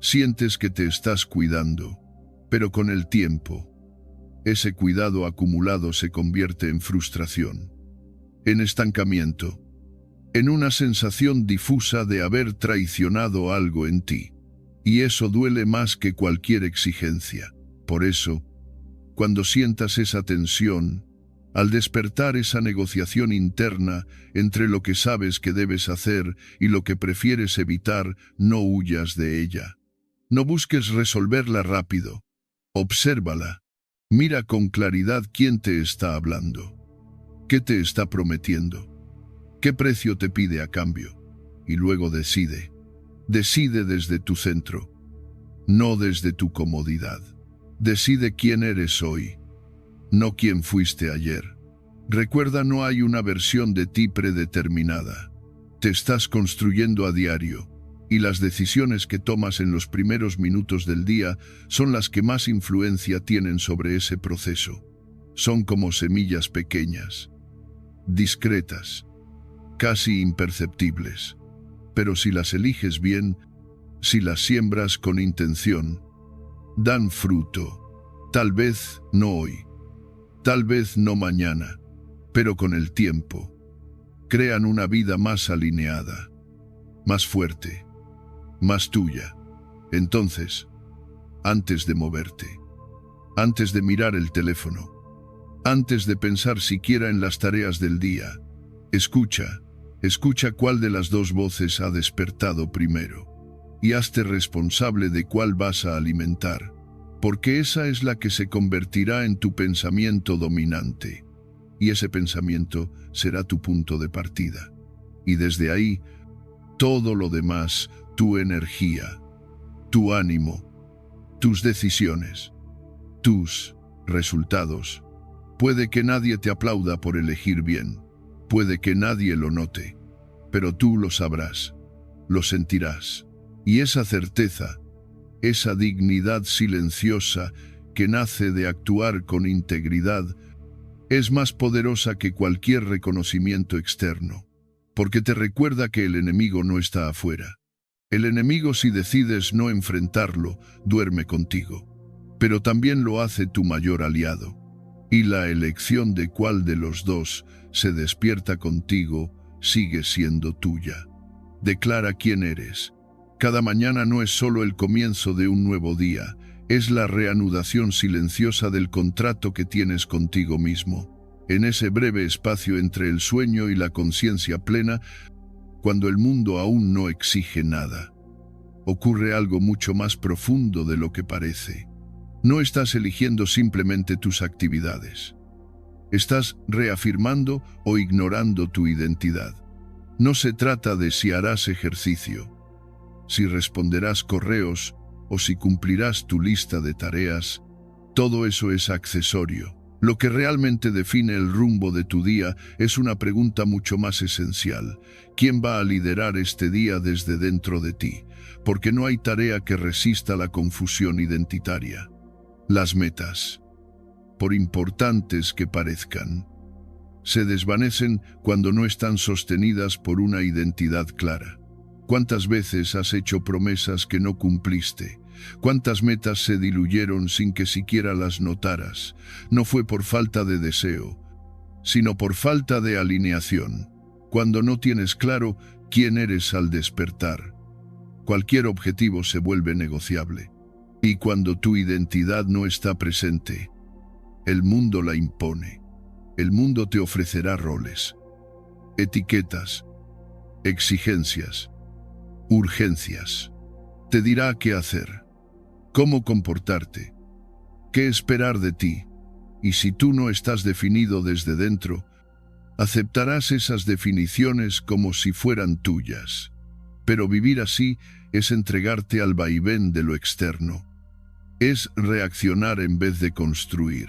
sientes que te estás cuidando, pero con el tiempo, ese cuidado acumulado se convierte en frustración, en estancamiento, en una sensación difusa de haber traicionado algo en ti. Y eso duele más que cualquier exigencia. Por eso, cuando sientas esa tensión, al despertar esa negociación interna entre lo que sabes que debes hacer y lo que prefieres evitar, no huyas de ella. No busques resolverla rápido. Obsérvala. Mira con claridad quién te está hablando. ¿Qué te está prometiendo? ¿Qué precio te pide a cambio? Y luego decide. Decide desde tu centro, no desde tu comodidad. Decide quién eres hoy, no quién fuiste ayer. Recuerda, no hay una versión de ti predeterminada. Te estás construyendo a diario, y las decisiones que tomas en los primeros minutos del día son las que más influencia tienen sobre ese proceso. Son como semillas pequeñas, discretas, casi imperceptibles. Pero si las eliges bien, si las siembras con intención, dan fruto. Tal vez no hoy, tal vez no mañana, pero con el tiempo, crean una vida más alineada, más fuerte, más tuya. Entonces, antes de moverte, antes de mirar el teléfono, antes de pensar siquiera en las tareas del día, escucha cuál de las dos voces ha despertado primero, y hazte responsable de cuál vas a alimentar, porque esa es la que se convertirá en tu pensamiento dominante, y ese pensamiento será tu punto de partida. Y desde ahí, todo lo demás, tu energía, tu ánimo, tus decisiones, tus resultados. Puede que nadie te aplauda por elegir bien, puede que nadie lo note, pero tú lo sabrás, lo sentirás. Y esa certeza, esa dignidad silenciosa que nace de actuar con integridad, es más poderosa que cualquier reconocimiento externo, porque te recuerda que el enemigo no está afuera. El enemigo, si decides no enfrentarlo, duerme contigo, pero también lo hace tu mayor aliado. Y la elección de cuál de los dos se despierta contigo sigue siendo tuya. Declara quién eres. Cada mañana no es solo el comienzo de un nuevo día, es la reanudación silenciosa del contrato que tienes contigo mismo. En ese breve espacio entre el sueño y la conciencia plena, cuando el mundo aún no exige nada, ocurre algo mucho más profundo de lo que parece. No estás eligiendo simplemente tus actividades. Estás reafirmando o ignorando tu identidad. No se trata de si harás ejercicio, si responderás correos o si cumplirás tu lista de tareas. Todo eso es accesorio. Lo que realmente define el rumbo de tu día es una pregunta mucho más esencial. ¿Quién va a liderar este día desde dentro de ti? Porque no hay tarea que resista la confusión identitaria. Las metas, por importantes que parezcan, se desvanecen cuando no están sostenidas por una identidad clara. ¿Cuántas veces has hecho promesas que no cumpliste? ¿Cuántas metas se diluyeron sin que siquiera las notaras? No fue por falta de deseo, sino por falta de alineación. Cuando no tienes claro quién eres al despertar, Cualquier objetivo se vuelve negociable. Y cuando tu identidad no está presente, el mundo la impone. El mundo te ofrecerá roles, etiquetas, exigencias, urgencias. Te dirá qué hacer, cómo comportarte, qué esperar de ti. Y si tú no estás definido desde dentro, aceptarás esas definiciones como si fueran tuyas. Pero vivir así es entregarte al vaivén de lo externo. Es reaccionar en vez de construir.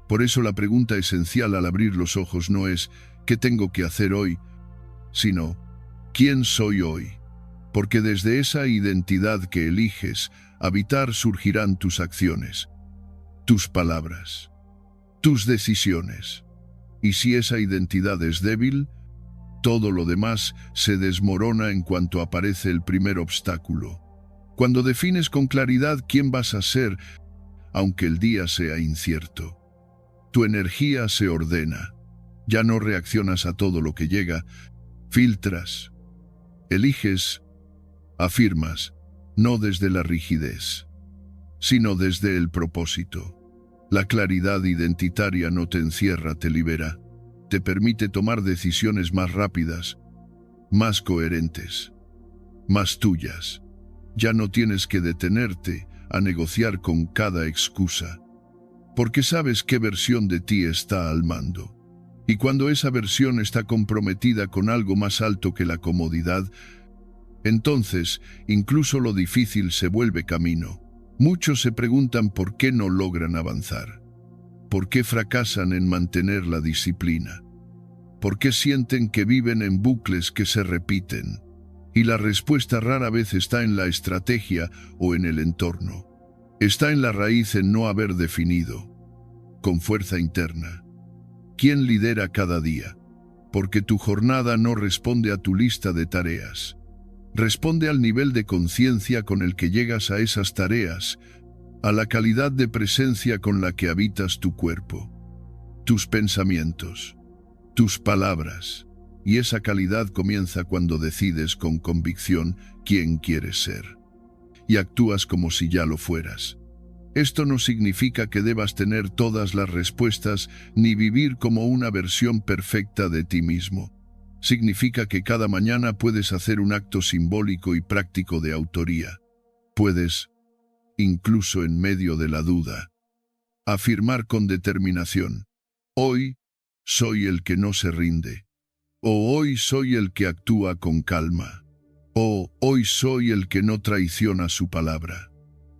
Por eso la pregunta esencial al abrir los ojos no es ¿qué tengo que hacer hoy?, sino ¿quién soy hoy? Porque desde esa identidad que eliges habitar surgirán tus acciones, tus palabras, tus decisiones. Y si esa identidad es débil, todo lo demás se desmorona en cuanto aparece el primer obstáculo. Cuando defines con claridad quién vas a ser, aunque el día sea incierto, tu energía se ordena. Ya no reaccionas a todo lo que llega, filtras, eliges, afirmas, no desde la rigidez, sino desde el propósito. La claridad identitaria no te encierra, te libera. Te permite tomar decisiones más rápidas, más coherentes, más tuyas. Ya no tienes que detenerte a negociar con cada excusa, porque sabes qué versión de ti está al mando. Y cuando esa versión está comprometida con algo más alto que la comodidad, entonces incluso lo difícil se vuelve camino. Muchos se preguntan por qué no logran avanzar. ¿Por qué fracasan en mantener la disciplina? ¿Por qué sienten que viven en bucles que se repiten? Y la respuesta rara vez está en la estrategia o en el entorno. Está en la raíz, en no haber definido, con fuerza interna, quién lidera cada día. Porque tu jornada no responde a tu lista de tareas. Responde al nivel de conciencia con el que llegas a esas tareas, a la calidad de presencia con la que habitas tu cuerpo, tus pensamientos, tus palabras. Y esa calidad comienza cuando decides con convicción quién quieres ser. Y actúas como si ya lo fueras. Esto no significa que debas tener todas las respuestas ni vivir como una versión perfecta de ti mismo. Significa que cada mañana puedes hacer un acto simbólico y práctico de autoría. Puedes, incluso en medio de la duda, afirmar con determinación: hoy soy el que no se rinde. O hoy soy el que actúa con calma. O hoy soy el que no traiciona su palabra.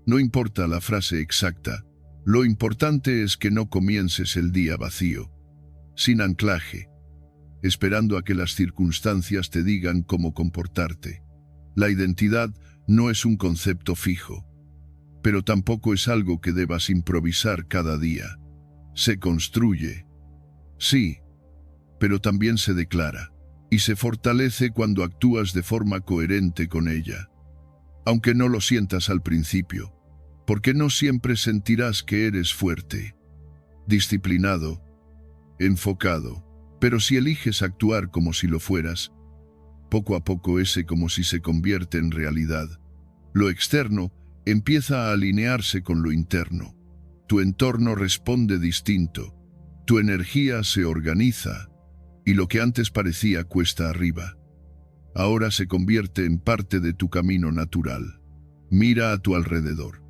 No importa la frase exacta, lo importante es que no comiences el día vacío, sin anclaje, esperando a que las circunstancias te digan cómo comportarte. La identidad no es un concepto fijo, pero tampoco es algo que debas improvisar cada día. Se construye, sí, pero también se declara, y se fortalece cuando actúas de forma coherente con ella. Aunque no lo sientas al principio, porque no siempre sentirás que eres fuerte, disciplinado, enfocado, pero si eliges actuar como si lo fueras, poco a poco ese como si se convierte en realidad. Lo externo empieza a alinearse con lo interno. Tu entorno responde distinto, tu energía se organiza, y lo que antes parecía cuesta arriba, ahora se convierte en parte de tu camino natural. Mira a tu alrededor.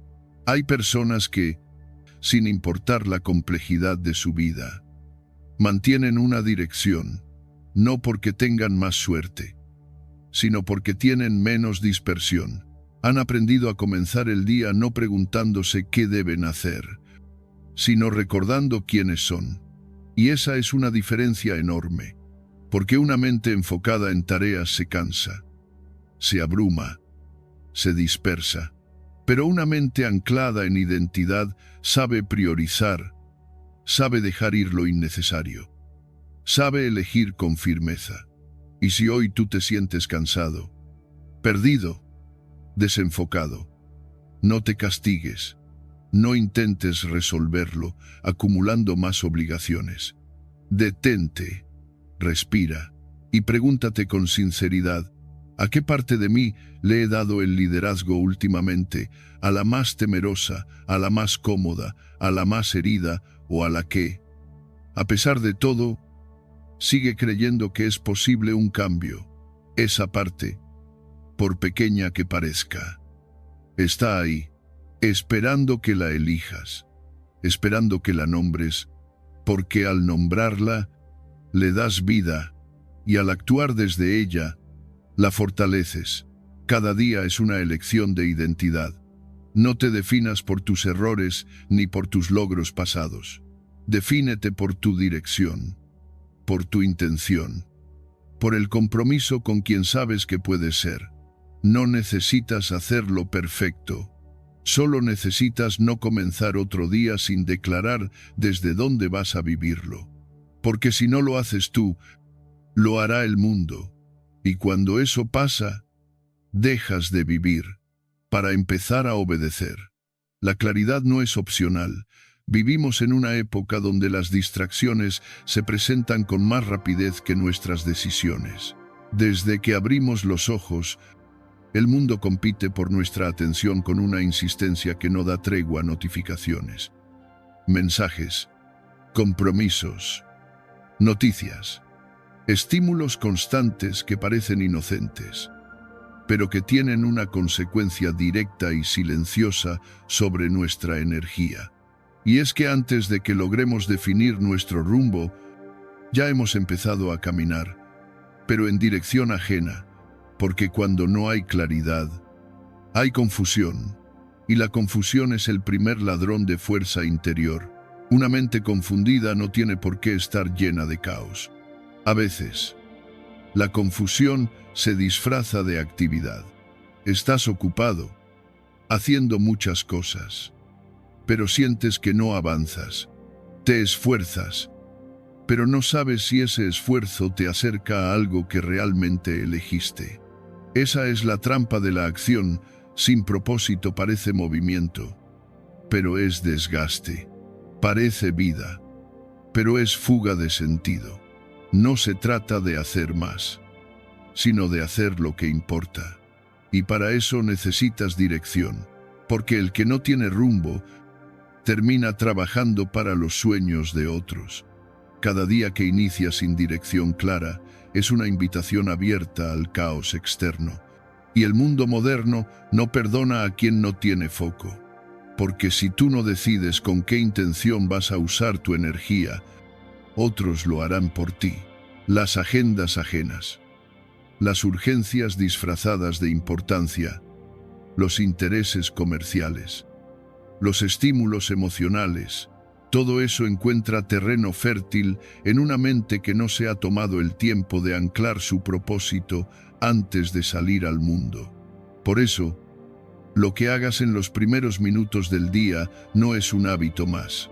Hay personas que, sin importar la complejidad de su vida, mantienen una dirección, no porque tengan más suerte, sino porque tienen menos dispersión. Han aprendido a comenzar el día no preguntándose qué deben hacer, sino recordando quiénes son. Y esa es una diferencia enorme, porque una mente enfocada en tareas se cansa, se abruma, se dispersa. Pero una mente anclada en identidad sabe priorizar, sabe dejar ir lo innecesario, sabe elegir con firmeza. Y si hoy tú te sientes cansado, perdido, desenfocado, no te castigues, no intentes resolverlo acumulando más obligaciones. Detente, respira y pregúntate con sinceridad: ¿A qué parte de mí le he dado el liderazgo últimamente? ¿A la más temerosa, a la más cómoda, a la más herida o a la que, a pesar de todo, sigue creyendo que es posible un cambio? Esa parte, por pequeña que parezca, está ahí, esperando que la elijas, esperando que la nombres, porque al nombrarla, le das vida, y al actuar desde ella, la fortaleces. Cada día es una elección de identidad. No te definas por tus errores ni por tus logros pasados. Defínete por tu dirección, por tu intención, por el compromiso con quien sabes que puedes ser. No necesitas hacerlo perfecto. Solo necesitas no comenzar otro día sin declarar desde dónde vas a vivirlo. Porque si no lo haces tú, lo hará el mundo. Y cuando eso pasa, dejas de vivir para empezar a obedecer. La claridad no es opcional. Vivimos en una época donde las distracciones se presentan con más rapidez que nuestras decisiones. Desde que abrimos los ojos, el mundo compite por nuestra atención con una insistencia que no da tregua a notificaciones, mensajes, compromisos, noticias, estímulos constantes que parecen inocentes, pero que tienen una consecuencia directa y silenciosa sobre nuestra energía. Y es que antes de que logremos definir nuestro rumbo, ya hemos empezado a caminar, pero en dirección ajena, porque cuando no hay claridad, hay confusión, y la confusión es el primer ladrón de fuerza interior. Una mente confundida no tiene por qué estar llena de caos. A veces, la confusión se disfraza de actividad. Estás ocupado, haciendo muchas cosas, pero sientes que no avanzas. Te esfuerzas, pero no sabes si ese esfuerzo te acerca a algo que realmente elegiste. Esa es la trampa de la acción. Sin propósito parece movimiento, pero es desgaste. Parece vida, pero es fuga de sentido. No se trata de hacer más, sino de hacer lo que importa. Y para eso necesitas dirección, porque el que no tiene rumbo termina trabajando para los sueños de otros. Cada día que inicia sin dirección clara es una invitación abierta al caos externo. Y el mundo moderno no perdona a quien no tiene foco. Porque si tú no decides con qué intención vas a usar tu energía, otros lo harán por ti. Las agendas ajenas, las urgencias disfrazadas de importancia, los intereses comerciales, los estímulos emocionales, todo eso encuentra terreno fértil en una mente que no se ha tomado el tiempo de anclar su propósito antes de salir al mundo. Por eso, lo que hagas en los primeros minutos del día no es un hábito más,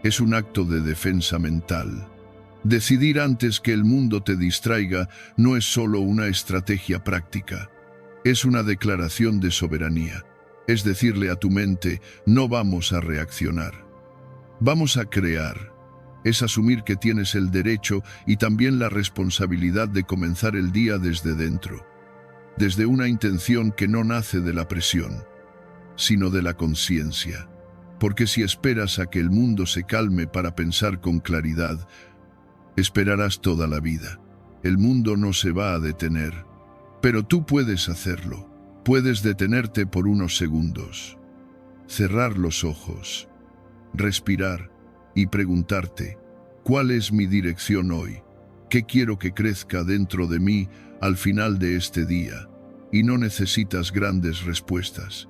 es un acto de defensa mental. Decidir antes que el mundo te distraiga no es solo una estrategia práctica, es una declaración de soberanía. Es decirle a tu mente, no vamos a reaccionar, vamos a crear. Es asumir que tienes el derecho y también la responsabilidad de comenzar el día desde dentro, desde una intención que no nace de la presión, sino de la conciencia. Porque si esperas a que el mundo se calme para pensar con claridad, esperarás toda la vida. El mundo no se va a detener, pero tú puedes hacerlo. Puedes detenerte por unos segundos, cerrar los ojos, respirar y preguntarte, ¿cuál es mi dirección hoy? ¿Qué quiero que crezca dentro de mí al final de este día? Y no necesitas grandes respuestas.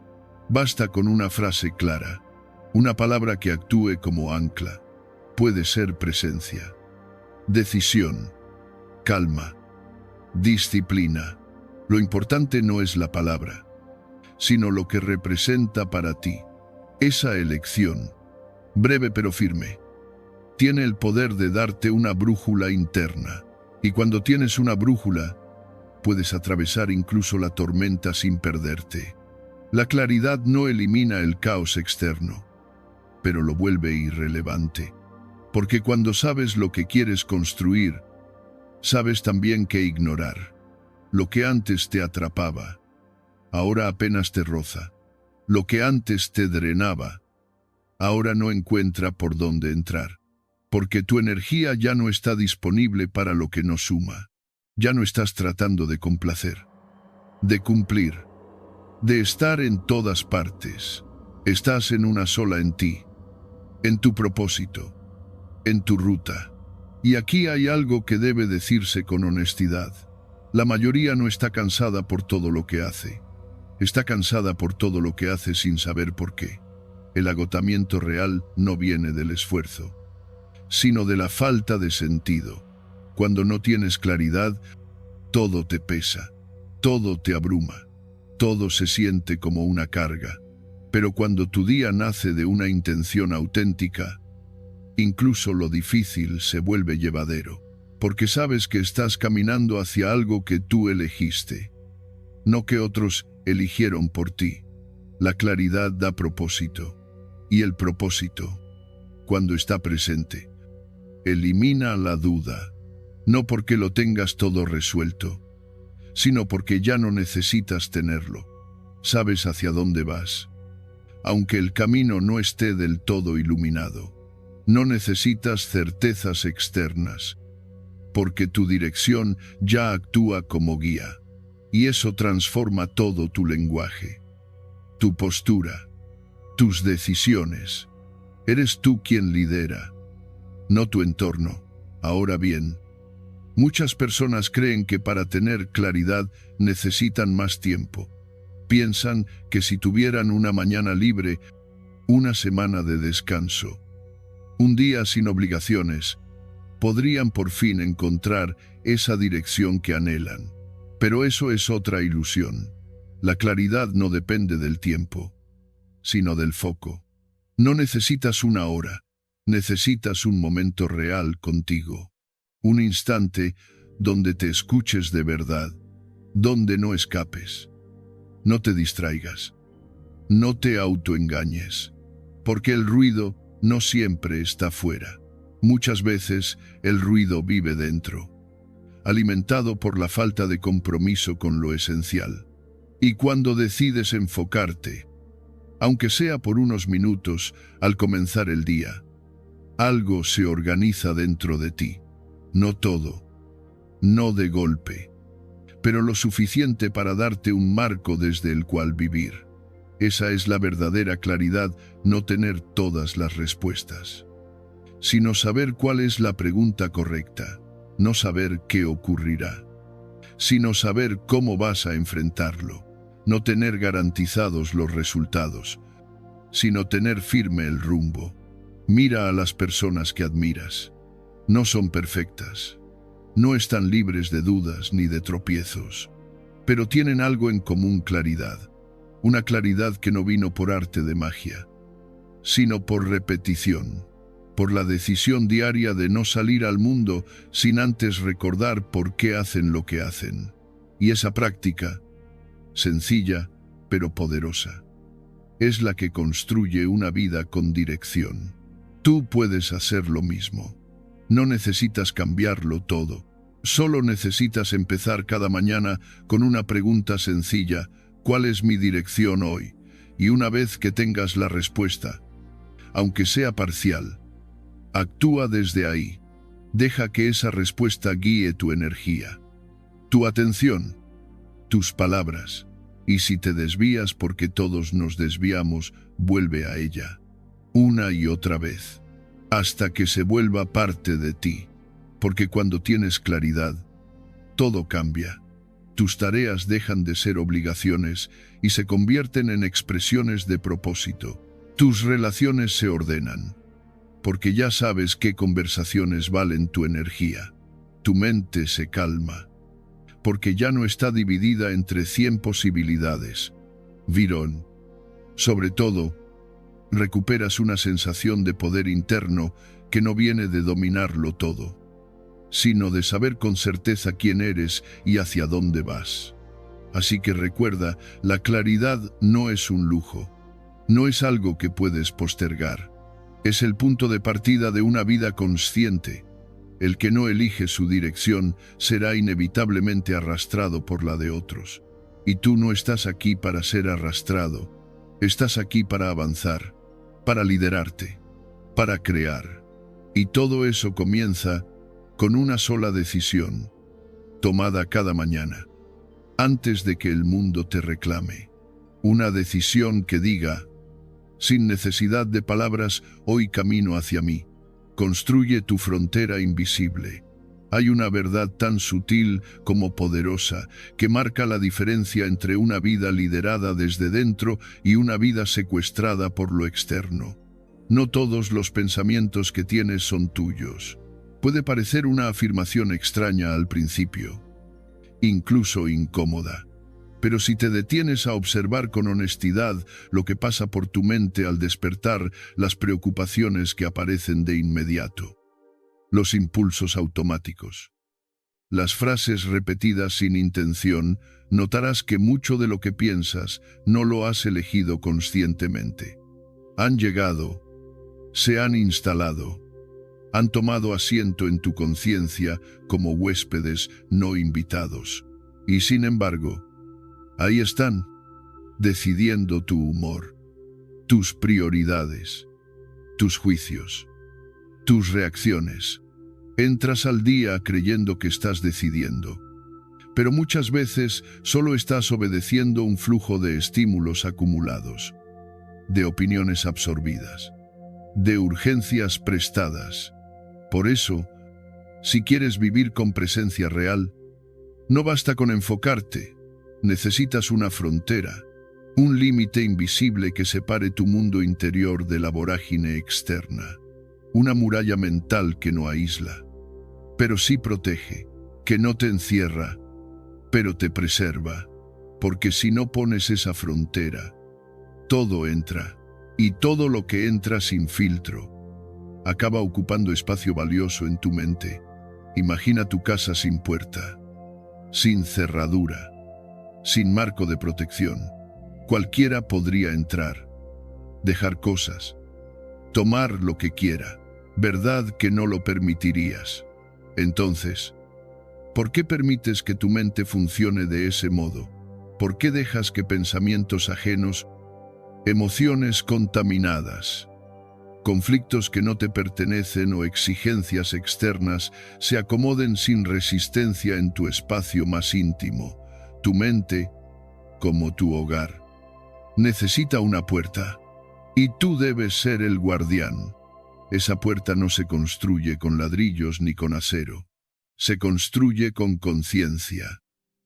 Basta con una frase clara, una palabra que actúe como ancla. Puede ser presencia, decisión, calma, disciplina. Lo importante no es la palabra, sino lo que representa para ti. Esa elección, breve pero firme, tiene el poder de darte una brújula interna. Y cuando tienes una brújula, puedes atravesar incluso la tormenta sin perderte. La claridad no elimina el caos externo, pero lo vuelve irrelevante. Porque cuando sabes lo que quieres construir, sabes también qué ignorar. Lo que antes te atrapaba, ahora apenas te roza. Lo que antes te drenaba, ahora no encuentra por dónde entrar. Porque tu energía ya no está disponible para lo que no suma. Ya no estás tratando de complacer, de cumplir, de estar en todas partes. Estás en una sola en ti, en tu propósito, en tu ruta. Y aquí hay algo que debe decirse con honestidad. La mayoría no está cansada por todo lo que hace. Está cansada por todo lo que hace sin saber por qué. El agotamiento real no viene del esfuerzo, sino de la falta de sentido. Cuando no tienes claridad, todo te pesa, todo te abruma, todo se siente como una carga. Pero cuando tu día nace de una intención auténtica, incluso lo difícil se vuelve llevadero, porque sabes que estás caminando hacia algo que tú elegiste, no que otros eligieron por ti. La claridad da propósito, y el propósito, cuando está presente, elimina la duda, no porque lo tengas todo resuelto, sino porque ya no necesitas tenerlo. Sabes hacia dónde vas, aunque el camino no esté del todo iluminado. No necesitas certezas externas, porque tu dirección ya actúa como guía, y eso transforma todo tu lenguaje, tu postura, tus decisiones. Eres tú quien lidera, no tu entorno. Ahora bien, muchas personas creen que para tener claridad necesitan más tiempo. Piensan que si tuvieran una mañana libre, una semana de descanso, un día sin obligaciones, podrían por fin encontrar esa dirección que anhelan. Pero eso es otra ilusión. La claridad no depende del tiempo, sino del foco. No necesitas una hora, necesitas un momento real contigo. Un instante donde te escuches de verdad, donde no escapes. No te distraigas, no te autoengañes, porque el ruido no siempre está fuera. Muchas veces el ruido vive dentro, alimentado por la falta de compromiso con lo esencial. Y cuando decides enfocarte, aunque sea por unos minutos al comenzar el día, algo se organiza dentro de ti. No todo, no de golpe, pero lo suficiente para darte un marco desde el cual vivir. Esa es la verdadera claridad, no tener todas las respuestas, sino saber cuál es la pregunta correcta, no saber qué ocurrirá, sino saber cómo vas a enfrentarlo, no tener garantizados los resultados, sino tener firme el rumbo. Mira a las personas que admiras. No son perfectas, no están libres de dudas ni de tropiezos, pero tienen algo en común: claridad. Una claridad que no vino por arte de magia, sino por repetición, por la decisión diaria de no salir al mundo sin antes recordar por qué hacen lo que hacen. Y esa práctica, sencilla pero poderosa, es la que construye una vida con dirección. Tú puedes hacer lo mismo. No necesitas cambiarlo todo. Solo necesitas empezar cada mañana con una pregunta sencilla: ¿cuál es mi dirección hoy? Y una vez que tengas la respuesta, aunque sea parcial, actúa desde ahí. Deja que esa respuesta guíe tu energía, tu atención, tus palabras. Y si te desvías, porque todos nos desviamos, vuelve a ella, una y otra vez, hasta que se vuelva parte de ti. Porque cuando tienes claridad, todo cambia. Tus tareas dejan de ser obligaciones y se convierten en expresiones de propósito. Tus relaciones se ordenan, porque ya sabes qué conversaciones valen tu energía. Tu mente se calma, porque ya no está dividida entre 100 posibilidades. Virón. Sobre todo, recuperas una sensación de poder interno que no viene de dominarlo todo, sino de saber con certeza quién eres y hacia dónde vas. Así que recuerda, la claridad no es un lujo, no es algo que puedes postergar. Es el punto de partida de una vida consciente. El que no elige su dirección será inevitablemente arrastrado por la de otros. Y tú no estás aquí para ser arrastrado, estás aquí para avanzar, para liderarte, para crear. Y todo eso comienza con una sola decisión, tomada cada mañana, antes de que el mundo te reclame. Una decisión que diga, sin necesidad de palabras, hoy camino hacia mí. Construye tu frontera invisible. Hay una verdad tan sutil como poderosa que marca la diferencia entre una vida liderada desde dentro y una vida secuestrada por lo externo. No todos los pensamientos que tienes son tuyos. Puede parecer una afirmación extraña al principio, incluso incómoda. Pero si te detienes a observar con honestidad lo que pasa por tu mente al despertar, las preocupaciones que aparecen de inmediato, los impulsos automáticos, las frases repetidas sin intención, notarás que mucho de lo que piensas no lo has elegido conscientemente. Han llegado, se han instalado, han tomado asiento en tu conciencia como huéspedes no invitados. Y sin embargo, ahí están, decidiendo tu humor, tus prioridades, tus juicios, tus reacciones. Entras al día creyendo que estás decidiendo, pero muchas veces solo estás obedeciendo un flujo de estímulos acumulados, de opiniones absorbidas, de urgencias prestadas. Por eso, si quieres vivir con presencia real, no basta con enfocarte. Necesitas una frontera, un límite invisible que separe tu mundo interior de la vorágine externa. Una muralla mental que no aísla, pero sí protege, que no te encierra, pero te preserva. Porque si no pones esa frontera, todo entra, y todo lo que entra sin filtro acaba ocupando espacio valioso en tu mente. Imagina tu casa sin puerta, sin cerradura, sin marco de protección. Cualquiera podría entrar, dejar cosas, tomar lo que quiera. ¿Verdad que no lo permitirías? Entonces, ¿por qué permites que tu mente funcione de ese modo? ¿Por qué dejas que pensamientos ajenos, emociones contaminadas, conflictos que no te pertenecen o exigencias externas se acomoden sin resistencia en tu espacio más íntimo? Tu mente, como tu hogar, necesita una puerta, y tú debes ser el guardián. Esa puerta no se construye con ladrillos ni con acero. Se construye con conciencia,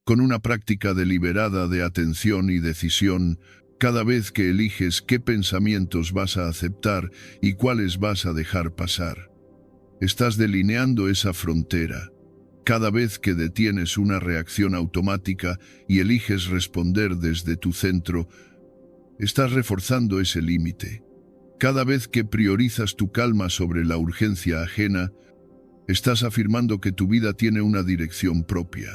con una práctica deliberada de atención y decisión, cada vez que eliges qué pensamientos vas a aceptar y cuáles vas a dejar pasar. Estás delineando esa frontera. Cada vez que detienes una reacción automática y eliges responder desde tu centro, estás reforzando ese límite. Cada vez que priorizas tu calma sobre la urgencia ajena, estás afirmando que tu vida tiene una dirección propia.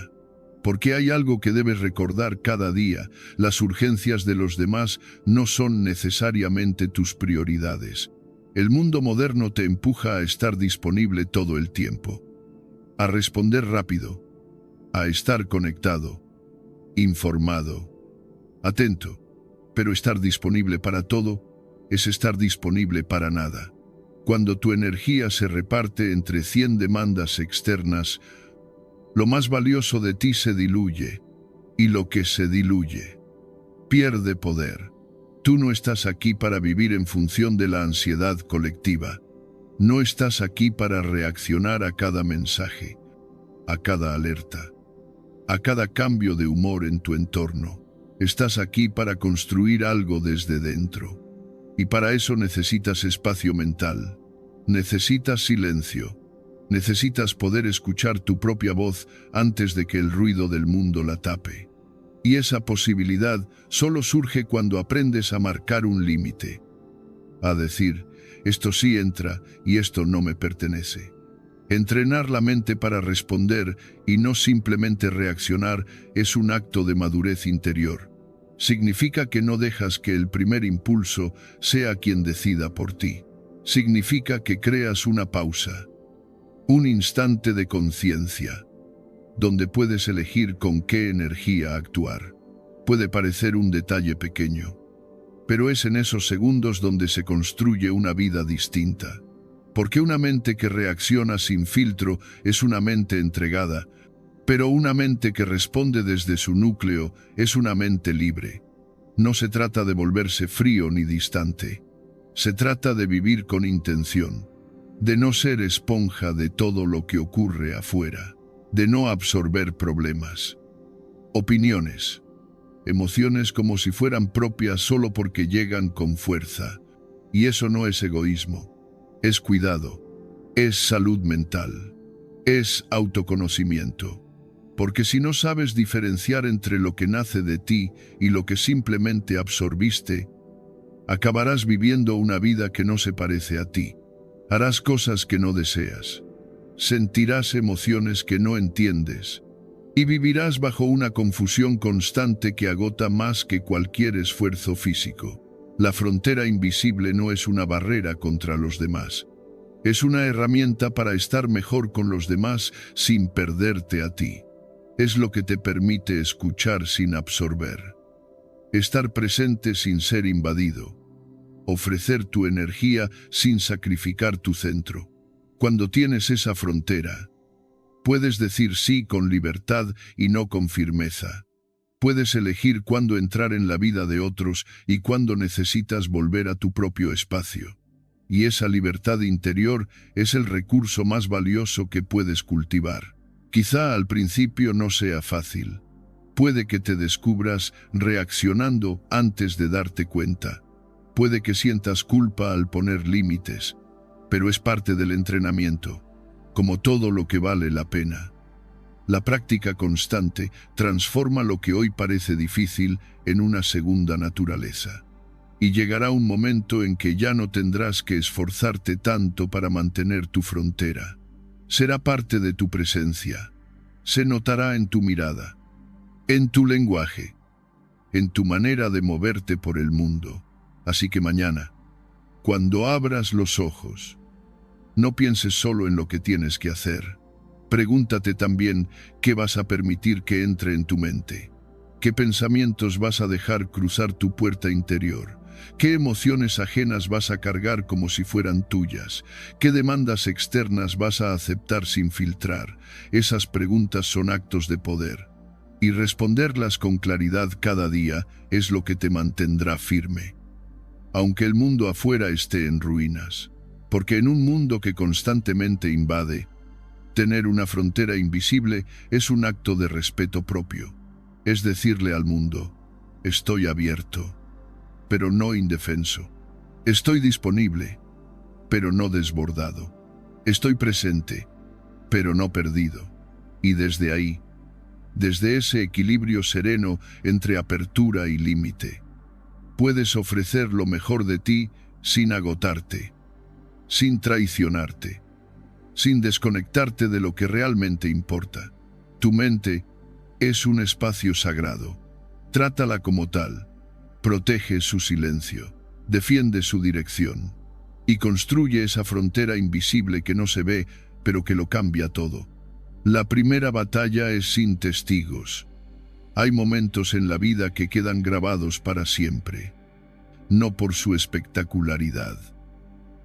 Porque hay algo que debes recordar cada día: las urgencias de los demás no son necesariamente tus prioridades. El mundo moderno te empuja a estar disponible todo el tiempo, a responder rápido, a estar conectado, informado, atento. Pero estar disponible para todo es estar disponible para nada. Cuando tu energía se reparte entre 100 demandas externas, lo más valioso de ti se diluye, y lo que se diluye pierde poder. Tú no estás aquí para vivir en función de la ansiedad colectiva. No estás aquí para reaccionar a cada mensaje, a cada alerta, a cada cambio de humor en tu entorno. Estás aquí para construir algo desde dentro. Y para eso necesitas espacio mental, necesitas silencio, necesitas poder escuchar tu propia voz antes de que el ruido del mundo la tape. Y esa posibilidad solo surge cuando aprendes a marcar un límite, a decir, esto sí entra y esto no me pertenece. Entrenar la mente para responder y no simplemente reaccionar es un acto de madurez interior. Significa que no dejas que el primer impulso sea quien decida por ti. Significa que creas una pausa, Un instante de conciencia, donde puedes elegir con qué energía actuar. Puede parecer un detalle pequeño, pero es en esos segundos donde se construye una vida distinta. Porque una mente que reacciona sin filtro es una mente entregada, pero una mente que responde desde su núcleo es una mente libre. No se trata de volverse frío ni distante. Se trata de vivir con intención, de no ser esponja de todo lo que ocurre afuera, de no absorber problemas, opiniones, emociones como si fueran propias solo porque llegan con fuerza. Y eso no es egoísmo, es cuidado, es salud mental, es autoconocimiento. Porque si no sabes diferenciar entre lo que nace de ti y lo que simplemente absorbiste, acabarás viviendo una vida que no se parece a ti. Harás cosas que no deseas, sentirás emociones que no entiendes y vivirás bajo una confusión constante que agota más que cualquier esfuerzo físico. La frontera invisible no es una barrera contra los demás. Es una herramienta para estar mejor con los demás sin perderte a ti. Es lo que te permite escuchar sin absorber, estar presente sin ser invadido, ofrecer tu energía sin sacrificar tu centro. Cuando tienes esa frontera, puedes decir sí con libertad y no con firmeza. Puedes elegir cuándo entrar en la vida de otros y cuándo necesitas volver a tu propio espacio. Y esa libertad interior es el recurso más valioso que puedes cultivar. Quizá al principio no sea fácil. Puede que te descubras reaccionando antes de darte cuenta. Puede que sientas culpa al poner límites, pero es parte del entrenamiento, como todo lo que vale la pena. La práctica constante transforma lo que hoy parece difícil en una segunda naturaleza. Y llegará un momento en que ya no tendrás que esforzarte tanto para mantener tu frontera. Será parte de tu presencia. Se notará en tu mirada, en tu lenguaje, en tu manera de moverte por el mundo. Así que mañana, cuando abras los ojos, no pienses solo en lo que tienes que hacer. Pregúntate también qué vas a permitir que entre en tu mente. ¿Qué pensamientos vas a dejar cruzar tu puerta interior? ¿Qué emociones ajenas vas a cargar como si fueran tuyas? ¿Qué demandas externas vas a aceptar sin filtrar? Esas preguntas son actos de poder. Y responderlas con claridad cada día es lo que te mantendrá firme. Aunque el mundo afuera esté en ruinas. Porque en un mundo que constantemente invade, tener una frontera invisible es un acto de respeto propio. Es decirle al mundo, estoy abierto, pero no indefenso. Estoy disponible, pero no desbordado. Estoy presente, pero no perdido. Y desde ahí, desde ese equilibrio sereno entre apertura y límite, puedes ofrecer lo mejor de ti sin agotarte, sin traicionarte, sin desconectarte de lo que realmente importa. Tu mente es un espacio sagrado. Trátala como tal. Protege su silencio, defiende su dirección y construye esa frontera invisible que no se ve, pero que lo cambia todo. La primera batalla es sin testigos. Hay momentos en la vida que quedan grabados para siempre, no por su espectacularidad,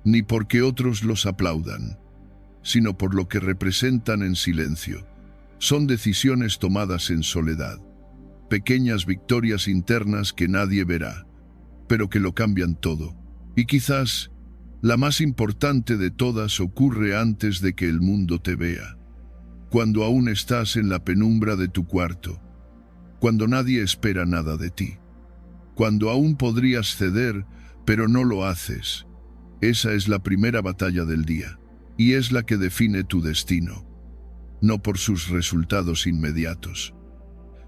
ni porque otros los aplaudan, sino por lo que representan en silencio. Son decisiones tomadas en soledad, pequeñas victorias internas que nadie verá, pero que lo cambian todo. Y quizás la más importante de todas ocurre antes de que el mundo te vea, cuando aún estás en la penumbra de tu cuarto, cuando nadie espera nada de ti, cuando aún podrías ceder, pero no lo haces. Esa es la primera batalla del día, y es la que define tu destino, no por sus resultados inmediatos,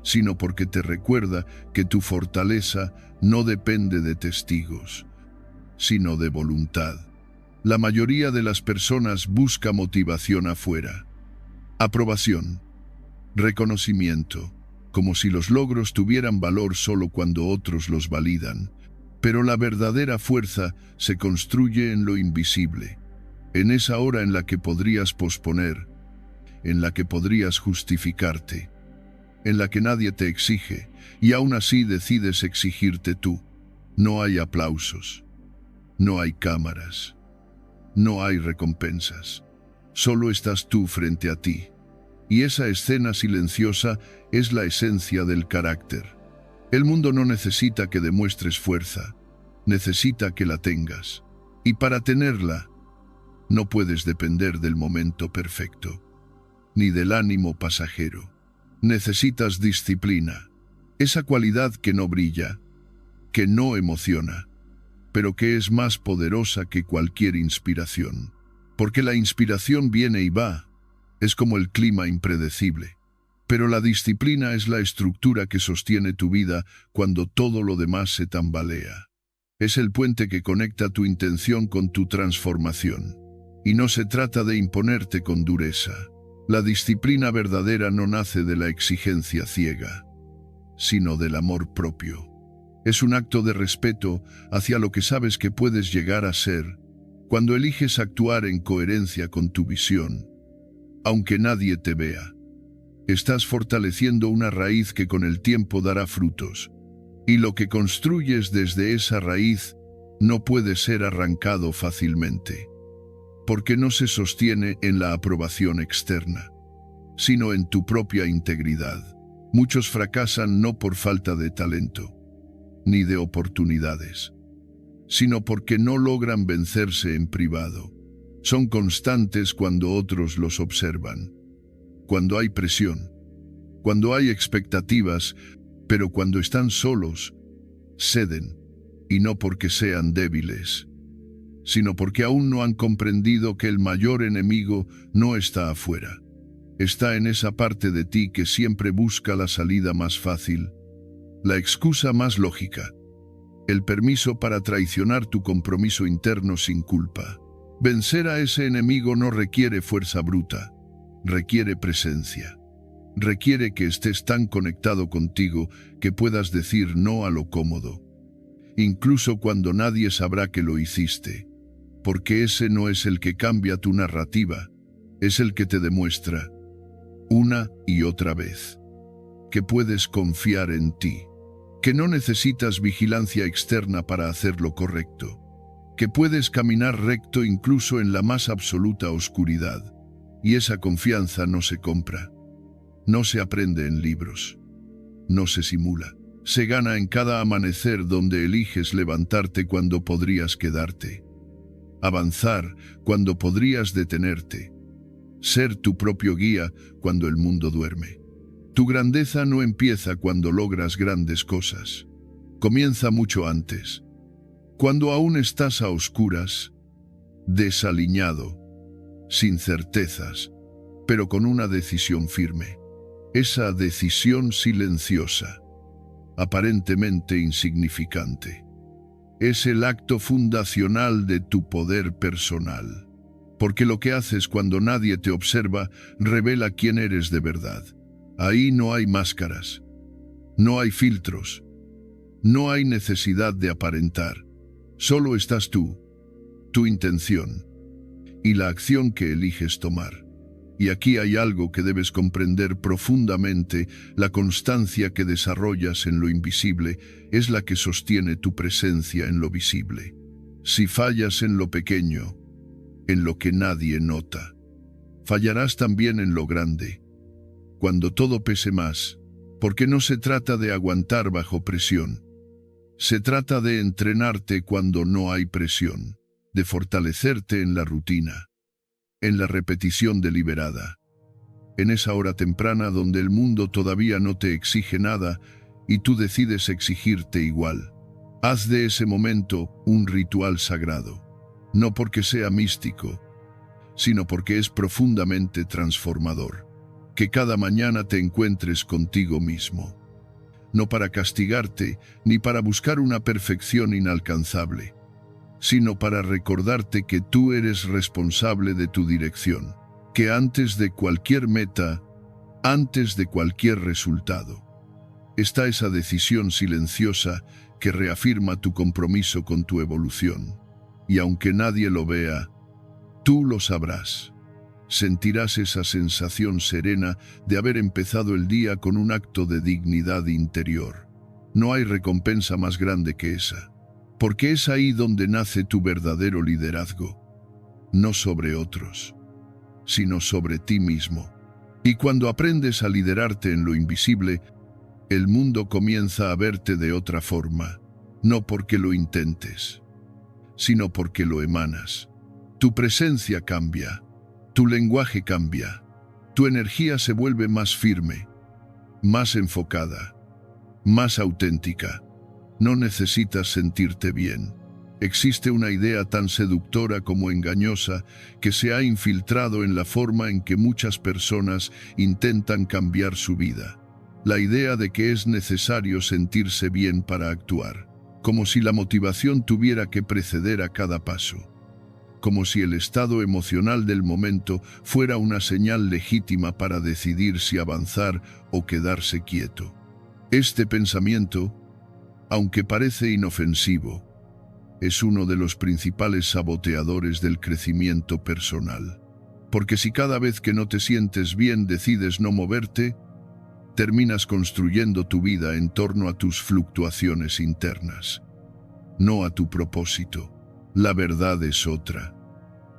sino porque te recuerda que tu fortaleza no depende de testigos, sino de voluntad. La mayoría de las personas busca motivación afuera, aprobación, reconocimiento, como si los logros tuvieran valor solo cuando otros los validan. Pero la verdadera fuerza se construye en lo invisible, en esa hora en la que podrías posponer, en la que podrías justificarte, en la que nadie te exige y aún así decides exigirte tú. No hay aplausos, no hay cámaras, no hay recompensas. Solo estás tú frente a ti. Y esa escena silenciosa es la esencia del carácter. El mundo no necesita que demuestres fuerza, necesita que la tengas. Y para tenerla, no puedes depender del momento perfecto, ni del ánimo pasajero. Necesitas disciplina, esa cualidad que no brilla, que no emociona, pero que es más poderosa que cualquier inspiración. Porque la inspiración viene y va, es como el clima impredecible. Pero la disciplina es la estructura que sostiene tu vida cuando todo lo demás se tambalea. Es el puente que conecta tu intención con tu transformación. Y no se trata de imponerte con dureza. La disciplina verdadera no nace de la exigencia ciega, sino del amor propio. Es un acto de respeto hacia lo que sabes que puedes llegar a ser cuando eliges actuar en coherencia con tu visión. Aunque nadie te vea, estás fortaleciendo una raíz que con el tiempo dará frutos, y lo que construyes desde esa raíz no puede ser arrancado fácilmente, porque no se sostiene en la aprobación externa, sino en tu propia integridad. Muchos fracasan no por falta de talento, ni de oportunidades, sino porque no logran vencerse en privado. Son constantes cuando otros los observan, cuando hay presión, cuando hay expectativas, pero cuando están solos, ceden, y no porque sean débiles, sino porque aún no han comprendido que el mayor enemigo no está afuera. Está en esa parte de ti que siempre busca la salida más fácil, la excusa más lógica, el permiso para traicionar tu compromiso interno sin culpa. Vencer a ese enemigo no requiere fuerza bruta, requiere presencia. Requiere que estés tan conectado contigo que puedas decir no a lo cómodo, incluso cuando nadie sabrá que lo hiciste, porque ese no es el que cambia tu narrativa, es el que te demuestra, una y otra vez, que puedes confiar en ti, que no necesitas vigilancia externa para hacer lo correcto, que puedes caminar recto incluso en la más absoluta oscuridad, y esa confianza no se compra, no se aprende en libros, no se simula, se gana en cada amanecer donde eliges levantarte cuando podrías quedarte, avanzar cuando podrías detenerte, ser tu propio guía cuando el mundo duerme. Tu grandeza no empieza cuando logras grandes cosas, comienza mucho antes, cuando aún estás a oscuras, desaliñado, sin certezas, pero con una decisión firme. Esa decisión silenciosa, aparentemente insignificante, es el acto fundacional de tu poder personal, porque lo que haces cuando nadie te observa revela quién eres de verdad. Ahí no hay máscaras, no hay filtros, no hay necesidad de aparentar. Solo estás tú, tu intención y la acción que eliges tomar. Y aquí hay algo que debes comprender profundamente: la constancia que desarrollas en lo invisible es la que sostiene tu presencia en lo visible. Si fallas en lo pequeño, en lo que nadie nota, fallarás también en lo grande, cuando todo pese más, porque no se trata de aguantar bajo presión. Se trata de entrenarte cuando no hay presión, de fortalecerte en la rutina, en la repetición deliberada, en esa hora temprana donde el mundo todavía no te exige nada y tú decides exigirte igual. Haz de ese momento un ritual sagrado, no porque sea místico, sino porque es profundamente transformador. Que cada mañana te encuentres contigo mismo, no para castigarte ni para buscar una perfección inalcanzable, sino para recordarte que tú eres responsable de tu dirección, que antes de cualquier meta, antes de cualquier resultado, está esa decisión silenciosa que reafirma tu compromiso con tu evolución. Y aunque nadie lo vea, Tú lo sabrás. Sentirás esa sensación serena de haber empezado el día con un acto de dignidad interior. No hay recompensa más grande que esa, porque es ahí donde nace tu verdadero liderazgo, no sobre otros, sino sobre ti mismo. Y cuando aprendes a liderarte en lo invisible, el mundo comienza a verte de otra forma, no porque lo intentes, sino porque lo emanas. Tu presencia cambia, tu lenguaje cambia, tu energía se vuelve más firme, más enfocada, más auténtica. No necesitas sentirte bien. Existe una idea tan seductora como engañosa que se ha infiltrado en la forma en que muchas personas intentan cambiar su vida. La idea de que es necesario sentirse bien para actuar, como si la motivación tuviera que preceder a cada paso, como si el estado emocional del momento fuera una señal legítima para decidir si avanzar o quedarse quieto. Este pensamiento, aunque parece inofensivo, es uno de los principales saboteadores del crecimiento personal. Porque si cada vez que no te sientes bien decides no moverte, terminas construyendo tu vida en torno a tus fluctuaciones internas, no a tu propósito. La verdad es otra,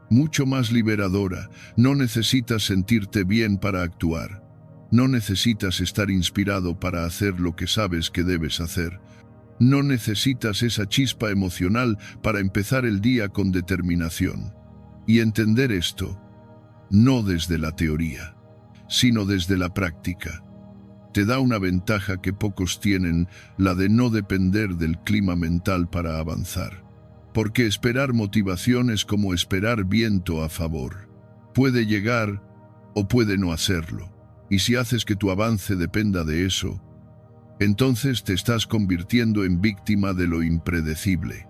mucho más liberadora. No necesitas sentirte bien para actuar. No necesitas estar inspirado para hacer lo que sabes que debes hacer. No necesitas esa chispa emocional para empezar el día con determinación. Y entender esto, no desde la teoría, sino desde la práctica, te da una ventaja que pocos tienen, la de no depender del clima mental para avanzar. Porque esperar motivación es como esperar viento a favor. Puede llegar o puede no hacerlo. Y si haces que tu avance dependa de eso, entonces te estás convirtiendo en víctima de lo impredecible.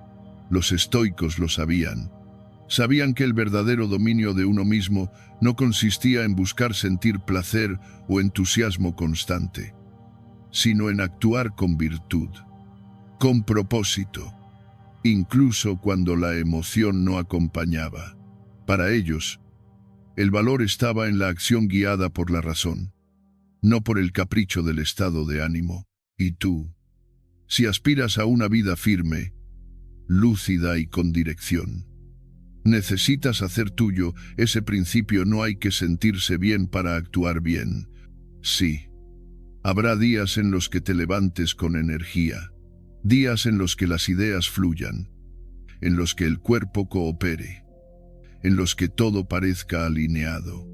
Los estoicos lo sabían. Sabían que el verdadero dominio de uno mismo no consistía en buscar sentir placer o entusiasmo constante, sino en actuar con virtud, con propósito, incluso cuando la emoción no acompañaba. Para ellos, el valor estaba en la acción guiada por la razón, no por el capricho del estado de ánimo. Y tú, si aspiras a una vida firme, lúcida y con dirección, necesitas hacer tuyo ese principio: no hay que sentirse bien para actuar bien. Sí, habrá días en los que te levantes con energía, días en los que las ideas fluyan, en los que el cuerpo coopere, en los que todo parezca alineado.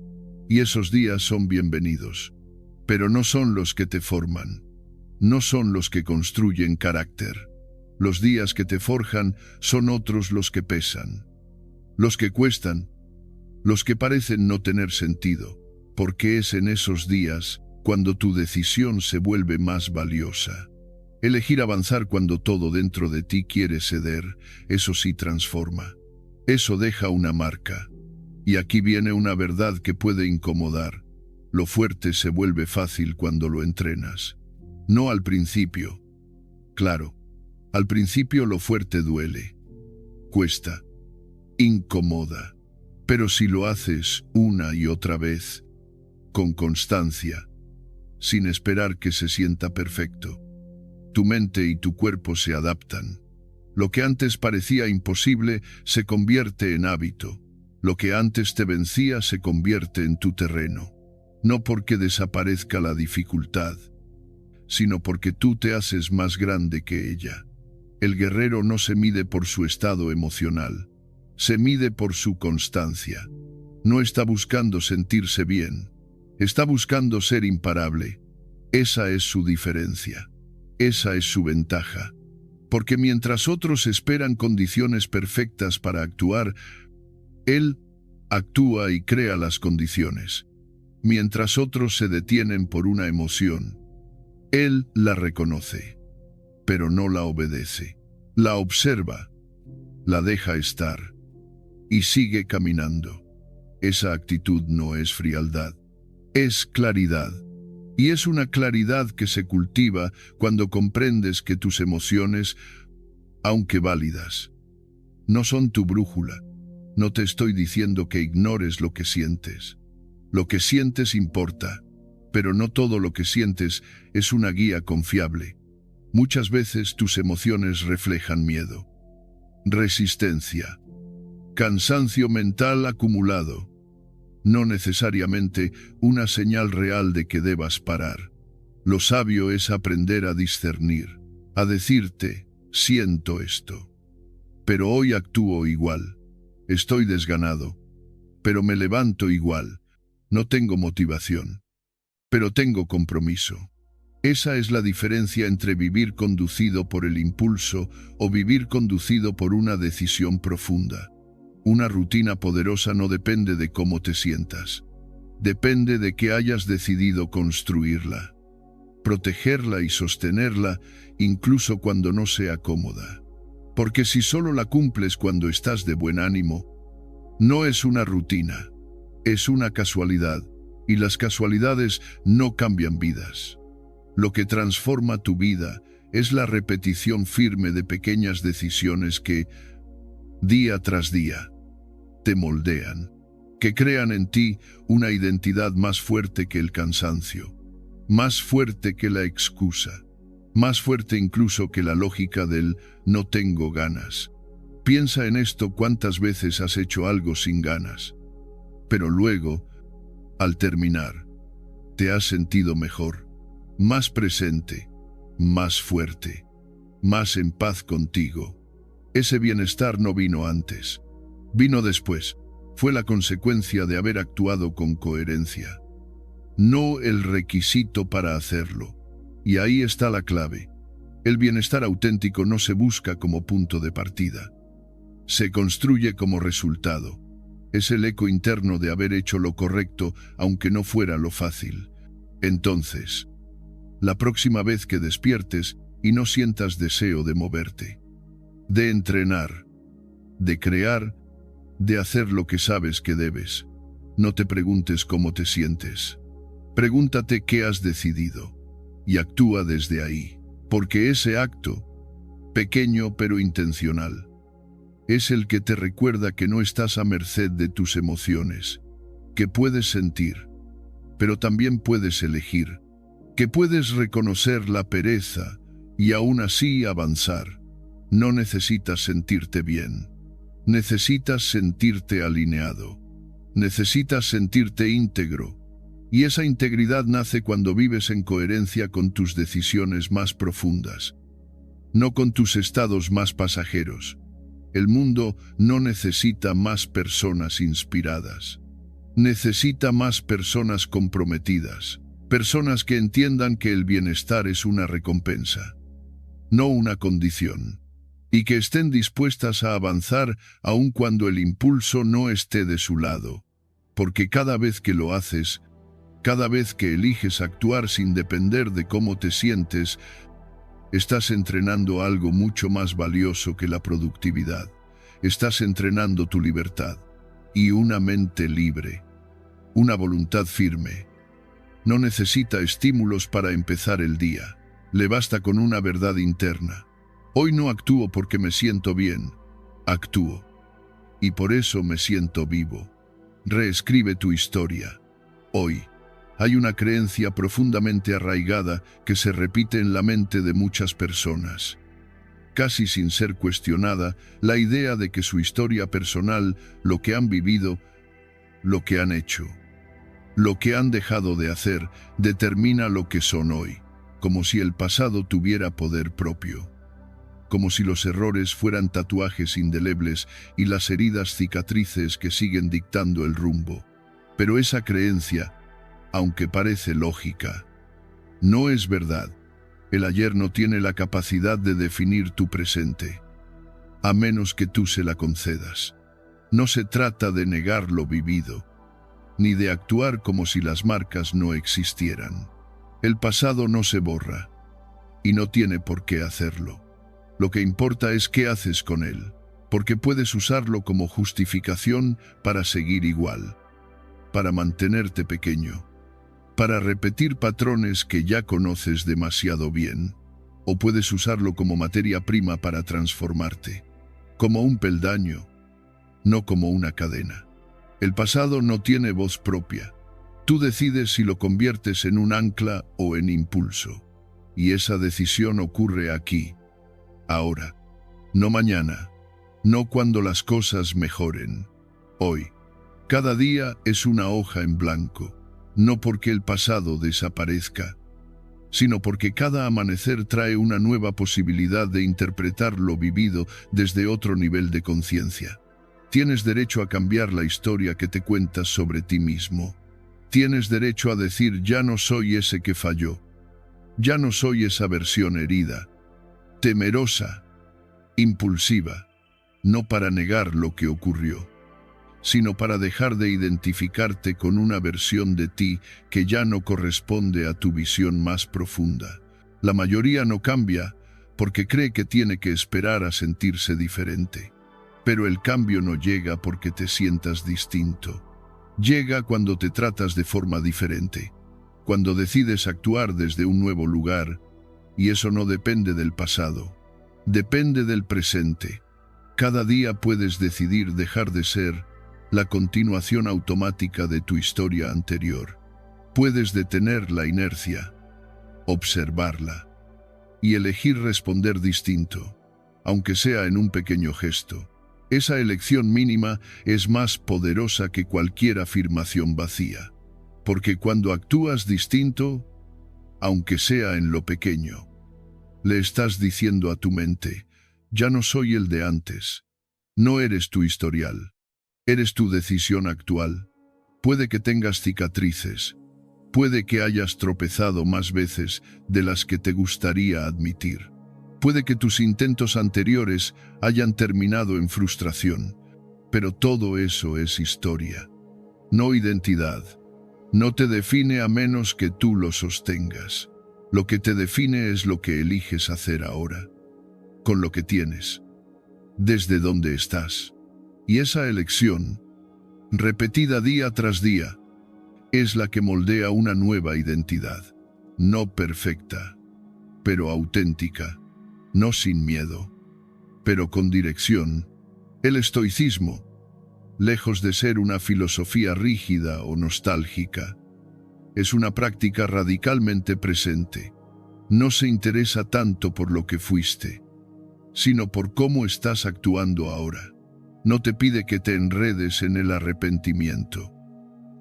Y esos días son bienvenidos, pero no son los que te forman, no son los que construyen carácter. Los días que te forjan son otros, los que pesan, los que cuestan, los que parecen no tener sentido, porque es en esos días cuando tu decisión se vuelve más valiosa. Elegir avanzar cuando todo dentro de ti quiere ceder, eso sí transforma. Eso deja una marca. Y aquí viene una verdad que puede incomodar: lo fuerte se vuelve fácil cuando lo entrenas. No al principio. Claro, al principio lo fuerte duele, cuesta, incomoda. Pero si lo haces una y otra vez, con constancia, sin esperar que se sienta perfecto, tu mente y tu cuerpo se adaptan. Lo que antes parecía imposible se convierte en hábito. Lo que antes te vencía se convierte en tu terreno. No porque desaparezca la dificultad, sino porque tú te haces más grande que ella. El guerrero no se mide por su estado emocional, se mide por su constancia. No está buscando sentirse bien, está buscando ser imparable. Esa es su diferencia, esa es su ventaja. Porque mientras otros esperan condiciones perfectas para actuar, él actúa y crea las condiciones. Mientras otros se detienen por una emoción, él la reconoce, pero no la obedece. La observa, la deja estar y sigue caminando. Esa actitud no es frialdad, es claridad. Y es una claridad que se cultiva cuando comprendes que tus emociones, aunque válidas, no son tu brújula. No te estoy diciendo que ignores lo que sientes. Lo que sientes importa, pero no todo lo que sientes es una guía confiable. Muchas veces tus emociones reflejan miedo, resistencia, cansancio mental acumulado, no necesariamente una señal real de que debas parar. Lo sabio es aprender a discernir, a decirte, siento esto, pero hoy actúo igual. Estoy desganado, pero me levanto igual. No tengo motivación, pero tengo compromiso. Esa es la diferencia entre vivir conducido por el impulso o vivir conducido por una decisión profunda. Una rutina poderosa no depende de cómo te sientas. Depende de que hayas decidido construirla, protegerla y sostenerla incluso cuando no sea cómoda. Porque si solo la cumples cuando estás de buen ánimo, no es una rutina, es una casualidad, y las casualidades no cambian vidas. Lo que transforma tu vida es la repetición firme de pequeñas decisiones que, día tras día, te moldean, que crean en ti una identidad más fuerte que el cansancio, más fuerte que la excusa, más fuerte incluso que la lógica del no tengo ganas. Piensa en esto: cuántas veces has hecho algo sin ganas, pero luego, al terminar, te has sentido mejor, más presente, más fuerte, más en paz contigo. Ese bienestar no vino antes, vino después. Fue la consecuencia de haber actuado con coherencia, no el requisito para hacerlo. Y ahí está la clave. El bienestar auténtico no se busca como punto de partida. Se construye como resultado. Es el eco interno de haber hecho lo correcto, aunque no fuera lo fácil. Entonces, la próxima vez que despiertes y no sientas deseo de moverte, de entrenar, de crear, de hacer lo que sabes que debes, no te preguntes cómo te sientes. Pregúntate qué has decidido y actúa desde ahí, porque ese acto, pequeño pero intencional, es el que te recuerda que no estás a merced de tus emociones, que puedes sentir, pero también puedes elegir, que puedes reconocer la pereza y aún así avanzar. No necesitas sentirte bien, necesitas sentirte alineado, necesitas sentirte íntegro, y esa integridad nace cuando vives en coherencia con tus decisiones más profundas, no con tus estados más pasajeros. El mundo no necesita más personas inspiradas, necesita más personas comprometidas, personas que entiendan que el bienestar es una recompensa, no una condición, y que estén dispuestas a avanzar aun cuando el impulso no esté de su lado, porque cada vez que lo haces, cada vez que eliges actuar sin depender de cómo te sientes, estás entrenando algo mucho más valioso que la productividad. Estás entrenando tu libertad y una mente libre, una voluntad firme. No necesita estímulos para empezar el día. Le basta con una verdad interna. Hoy no actúo porque me siento bien, actúo. Y por eso me siento vivo. Reescribe tu historia. Hoy. Hay una creencia profundamente arraigada que se repite en la mente de muchas personas, casi sin ser cuestionada, la idea de que su historia personal, lo que han vivido, lo que han hecho, lo que han dejado de hacer, determina lo que son hoy, como si el pasado tuviera poder propio, como si los errores fueran tatuajes indelebles y las heridas cicatrices que siguen dictando el rumbo. Pero esa creencia, aunque parece lógica, no es verdad. El ayer no tiene la capacidad de definir tu presente, a menos que tú se la concedas. No se trata de negar lo vivido, ni de actuar como si las marcas no existieran. El pasado no se borra, y no tiene por qué hacerlo. Lo que importa es qué haces con él, porque puedes usarlo como justificación para seguir igual, para mantenerte pequeño, para repetir patrones que ya conoces demasiado bien, o puedes usarlo como materia prima para transformarte, como un peldaño, no como una cadena. El pasado no tiene voz propia. Tú decides si lo conviertes en un ancla o en impulso. Y esa decisión ocurre aquí, ahora, no mañana, no cuando las cosas mejoren, hoy. Cada día es una hoja en blanco, no porque el pasado desaparezca, sino porque cada amanecer trae una nueva posibilidad de interpretar lo vivido desde otro nivel de conciencia. Tienes derecho a cambiar la historia que te cuentas sobre ti mismo. Tienes derecho a decir: ya no soy ese que falló. Ya no soy esa versión herida, temerosa, impulsiva, no para negar lo que ocurrió, sino para dejar de identificarte con una versión de ti que ya no corresponde a tu visión más profunda. La mayoría no cambia porque cree que tiene que esperar a sentirse diferente. Pero el cambio no llega porque te sientas distinto. Llega cuando te tratas de forma diferente, cuando decides actuar desde un nuevo lugar, y eso no depende del pasado, depende del presente. Cada día puedes decidir dejar de ser la continuación automática de tu historia anterior. Puedes detener la inercia, observarla, y elegir responder distinto, aunque sea en un pequeño gesto. Esa elección mínima es más poderosa que cualquier afirmación vacía, porque cuando actúas distinto, aunque sea en lo pequeño, le estás diciendo a tu mente: ya no soy el de antes. No eres tu historial, eres tu decisión actual. Puede que tengas cicatrices, puede que hayas tropezado más veces de las que te gustaría admitir. Puede que tus intentos anteriores hayan terminado en frustración, pero todo eso es historia, no identidad. No te define a menos que tú lo sostengas. Lo que te define es lo que eliges hacer ahora, con lo que tienes, desde donde estás. Y esa elección, repetida día tras día, es la que moldea una nueva identidad, no perfecta, pero auténtica. No sin miedo, pero con dirección. El estoicismo, lejos de ser una filosofía rígida o nostálgica, es una práctica radicalmente presente. No se interesa tanto por lo que fuiste, sino por cómo estás actuando ahora. No te pide que te enredes en el arrepentimiento,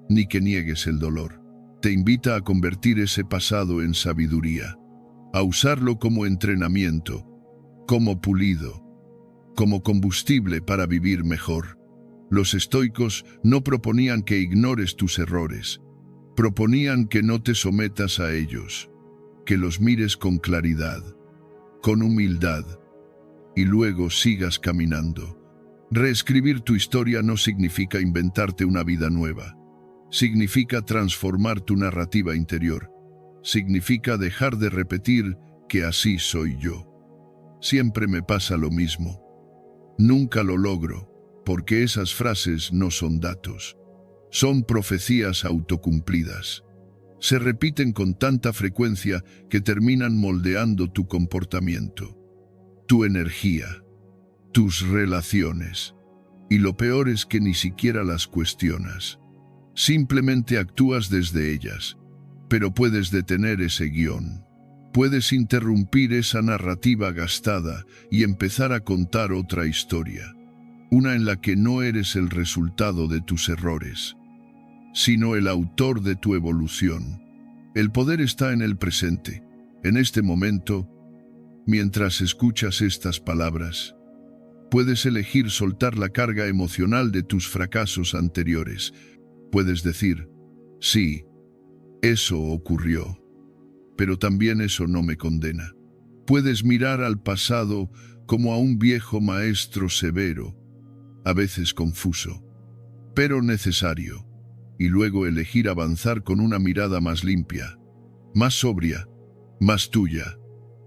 ni que niegues el dolor. Te invita a convertir ese pasado en sabiduría, a usarlo como entrenamiento, como pulido, como combustible para vivir mejor. Los estoicos no proponían que ignores tus errores, proponían que no te sometas a ellos, que los mires con claridad, con humildad, y luego sigas caminando. Reescribir tu historia no significa inventarte una vida nueva, significa transformar tu narrativa interior. Significa dejar de repetir que así soy yo. Siempre me pasa lo mismo. Nunca lo logro, porque esas frases no son datos. Son profecías autocumplidas. Se repiten con tanta frecuencia que terminan moldeando tu comportamiento, tu energía, tus relaciones. Y lo peor es que ni siquiera las cuestionas. Simplemente actúas desde ellas. Pero puedes detener ese guión. Puedes interrumpir esa narrativa gastada y empezar a contar otra historia. Una en la que no eres el resultado de tus errores, sino el autor de tu evolución. El poder está en el presente, en este momento. Mientras escuchas estas palabras, puedes elegir soltar la carga emocional de tus fracasos anteriores. Puedes decir: sí, eso ocurrió, pero también eso no me condena. Puedes mirar al pasado como a un viejo maestro severo, a veces confuso, pero necesario, y luego elegir avanzar con una mirada más limpia, más sobria, más tuya.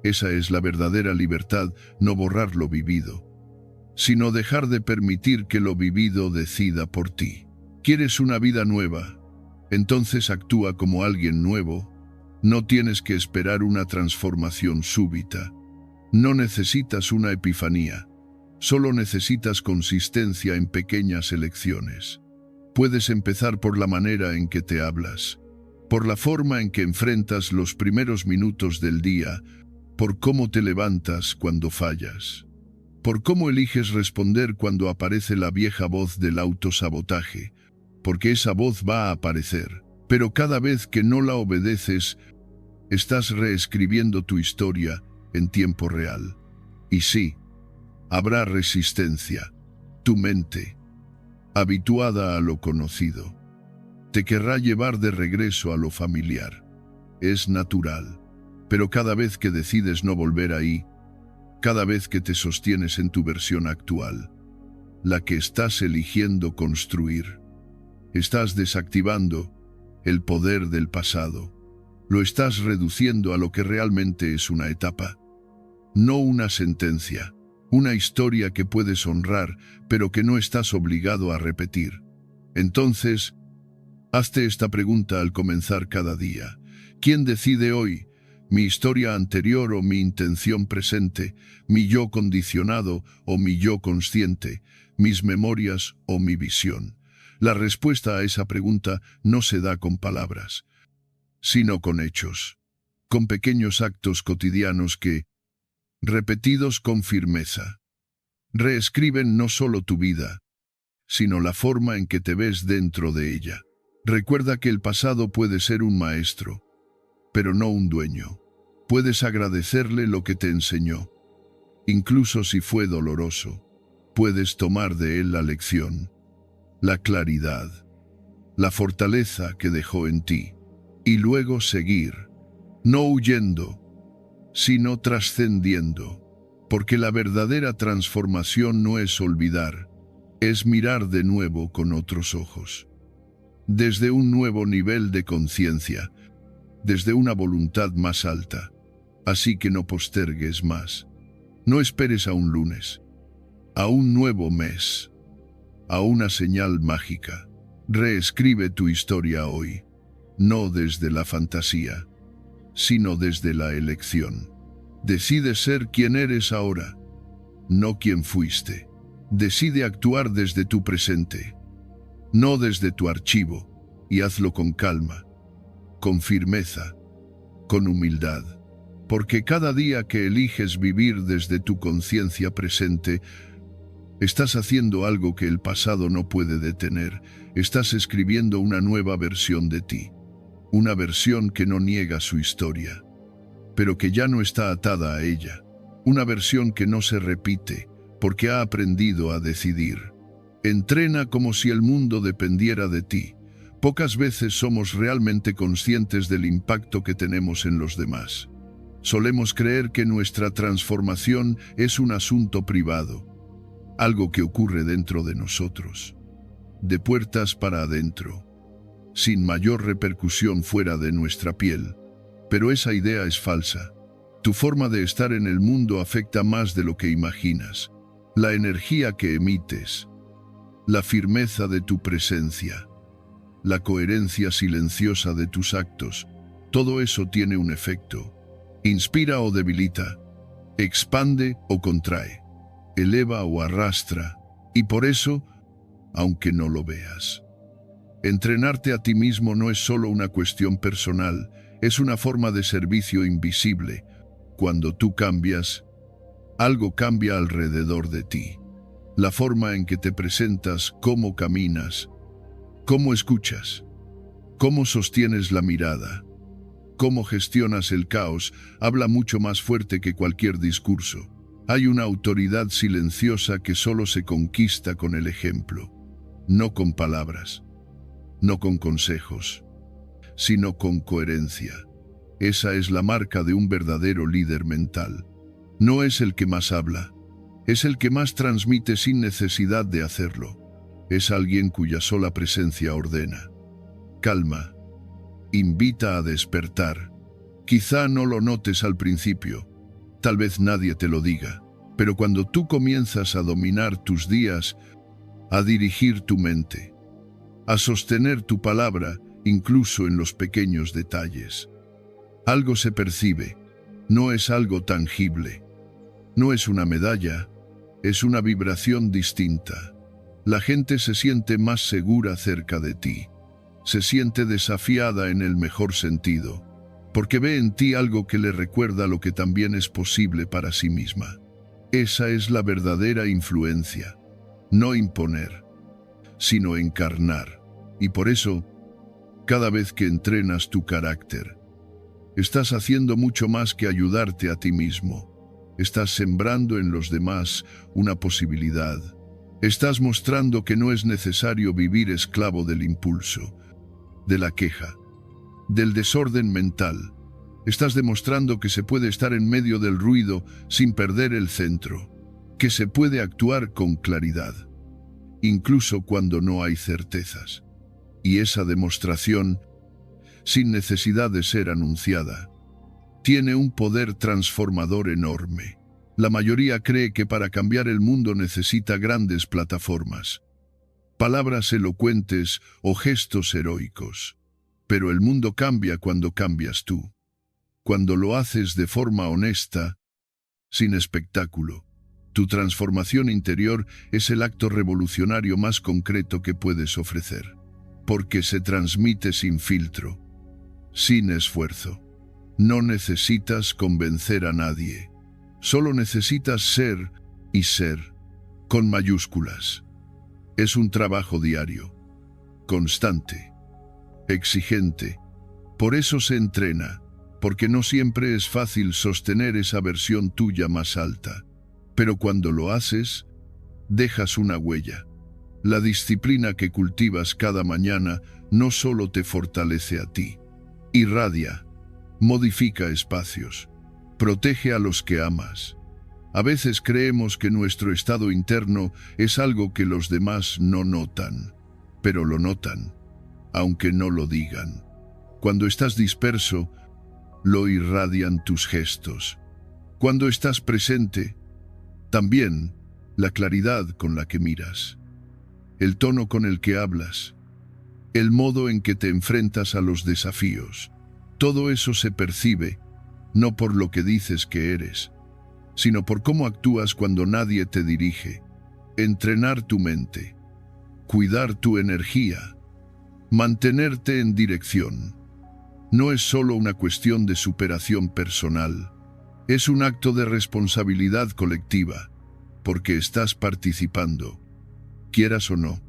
Esa es la verdadera libertad, no borrar lo vivido, sino dejar de permitir que lo vivido decida por ti. ¿Quieres una vida nueva? Entonces actúa como alguien nuevo. No tienes que esperar una transformación súbita. No necesitas una epifanía. Solo necesitas consistencia en pequeñas elecciones. Puedes empezar por la manera en que te hablas, por la forma en que enfrentas los primeros minutos del día, por cómo te levantas cuando fallas, por cómo eliges responder cuando aparece la vieja voz del autosabotaje, porque esa voz va a aparecer, pero cada vez que no la obedeces, estás reescribiendo tu historia en tiempo real. Y sí, habrá resistencia. Tu mente, habituada a lo conocido, te querrá llevar de regreso a lo familiar. Es natural, pero cada vez que decides no volver ahí, cada vez que te sostienes en tu versión actual, la que estás eligiendo construir, estás desactivando el poder del pasado. Lo estás reduciendo a lo que realmente es una etapa, no una sentencia, una historia que puedes honrar, pero que no estás obligado a repetir. Entonces, hazte esta pregunta al comenzar cada día. ¿Quién decide hoy? ¿Mi historia anterior o mi intención presente? ¿Mi yo condicionado o mi yo consciente? ¿Mis memorias o mi visión? La respuesta a esa pregunta no se da con palabras, sino con hechos, con pequeños actos cotidianos que, repetidos con firmeza, reescriben no solo tu vida, sino la forma en que te ves dentro de ella. Recuerda que el pasado puede ser un maestro, pero no un dueño. Puedes agradecerle lo que te enseñó, incluso si fue doloroso. Puedes tomar de él la lección, la claridad, la fortaleza que dejó en ti, y luego seguir, no huyendo, sino trascendiendo, porque la verdadera transformación no es olvidar, es mirar de nuevo con otros ojos, desde un nuevo nivel de conciencia, desde una voluntad más alta. Así que no postergues más, no esperes a un lunes, a un nuevo mes, a una señal mágica. Reescribe tu historia hoy, no desde la fantasía, sino desde la elección. Decide ser quien eres ahora, no quien fuiste. Decide actuar desde tu presente, no desde tu archivo, y hazlo con calma, con firmeza, con humildad. Porque cada día que eliges vivir desde tu conciencia presente, estás haciendo algo que el pasado no puede detener. Estás escribiendo una nueva versión de ti, una versión que no niega su historia, pero que ya no está atada a ella, una versión que no se repite, porque ha aprendido a decidir. Entrena como si el mundo dependiera de ti. Pocas veces somos realmente conscientes del impacto que tenemos en los demás. Solemos creer que nuestra transformación es un asunto privado, algo que ocurre dentro de nosotros, de puertas para adentro, sin mayor repercusión fuera de nuestra piel. Pero esa idea es falsa. Tu forma de estar en el mundo afecta más de lo que imaginas. La energía que emites, la firmeza de tu presencia, la coherencia silenciosa de tus actos, todo eso tiene un efecto. Inspira o debilita, expande o contrae, eleva o arrastra, y por eso, aunque no lo veas, entrenarte a ti mismo no es solo una cuestión personal, es una forma de servicio invisible. Cuando tú cambias, algo cambia alrededor de ti. La forma en que te presentas, cómo caminas, cómo escuchas, cómo sostienes la mirada, cómo gestionas el caos, habla mucho más fuerte que cualquier discurso. Hay una autoridad silenciosa que solo se conquista con el ejemplo, no con palabras, no con consejos, sino con coherencia. Esa es la marca de un verdadero líder mental. No es el que más habla, es el que más transmite sin necesidad de hacerlo. Es alguien cuya sola presencia ordena, calma, invita a despertar. Quizá no lo notes al principio, tal vez nadie te lo diga, pero cuando tú comienzas a dominar tus días, a dirigir tu mente, a sostener tu palabra, incluso en los pequeños detalles, algo se percibe, no es algo tangible, no es una medalla, Es una vibración distinta. La gente se siente más segura cerca de ti. Se siente desafiada en el mejor sentido, porque ve en ti algo que le recuerda lo que también es posible para sí misma. Esa es la verdadera influencia. No imponer, sino encarnar. Y por eso, cada vez que entrenas tu carácter, estás haciendo mucho más que ayudarte a ti mismo. Estás sembrando en los demás una posibilidad. Estás mostrando que no es necesario vivir esclavo del impulso, de la queja, del desorden mental. Estás demostrando que se puede estar en medio del ruido sin perder el centro, que se puede actuar con claridad, incluso cuando no hay certezas. Y esa demostración, sin necesidad de ser anunciada, tiene un poder transformador enorme. La mayoría cree que para cambiar el mundo necesita grandes plataformas, palabras elocuentes o gestos heroicos. Pero el mundo cambia cuando cambias tú. Cuando lo haces de forma honesta, sin espectáculo. Tu transformación interior es el acto revolucionario más concreto que puedes ofrecer, porque se transmite sin filtro, sin esfuerzo. No necesitas convencer a nadie. Solo necesitas ser, y ser, con mayúsculas. Es un trabajo diario, constante, exigente. Por eso se entrena, porque no siempre es fácil sostener esa versión tuya más alta. Pero cuando lo haces, dejas una huella. La disciplina que cultivas cada mañana no solo te fortalece a ti, irradia, modifica espacios, protege a los que amas. A veces creemos que nuestro estado interno es algo que los demás no notan, pero lo notan, aunque no lo digan. Cuando estás disperso, lo irradian tus gestos. Cuando estás presente, también la claridad con la que miras, el tono con el que hablas, el modo en que te enfrentas a los desafíos. Todo eso se percibe, no por lo que dices que eres, sino por cómo actúas cuando nadie te dirige. Entrenar tu mente, cuidar tu energía, mantenerte en dirección. No es solo una cuestión de superación personal, es un acto de responsabilidad colectiva, porque estás participando, quieras o no,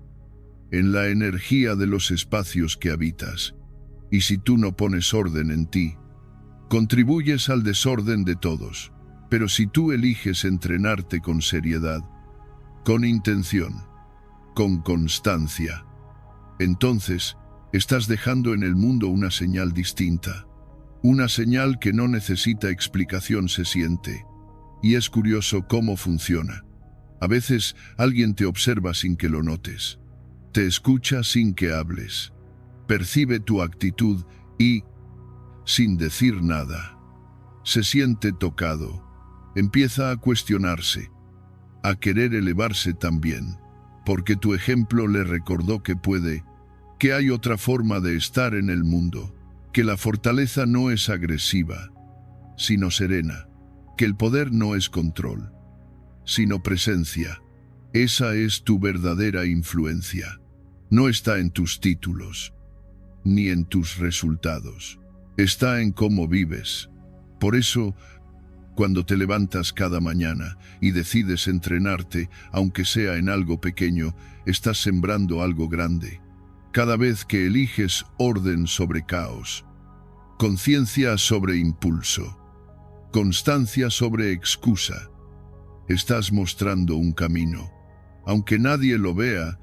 en la energía de los espacios que habitas. Y si tú no pones orden en ti, contribuyes al desorden de todos. Pero si tú eliges entrenarte con seriedad, con intención, con constancia, entonces estás dejando en el mundo una señal distinta. Una señal que no necesita explicación, se siente. Y es curioso cómo funciona. A veces alguien te observa sin que lo notes. Te escucha sin que hables. Percibe tu actitud y, sin decir nada, se siente tocado. Empieza a cuestionarse, a querer elevarse también, porque tu ejemplo le recordó que hay otra forma de estar en el mundo, que la fortaleza no es agresiva, sino serena, que el poder no es control, sino presencia. Esa es tu verdadera influencia. No está en tus títulos, ni en tus resultados. Está en cómo vives. Por eso, cuando te levantas cada mañana y decides entrenarte, aunque sea en algo pequeño, estás sembrando algo grande. Cada vez que eliges orden sobre caos, conciencia sobre impulso, constancia sobre excusa, estás mostrando un camino. Aunque nadie lo vea,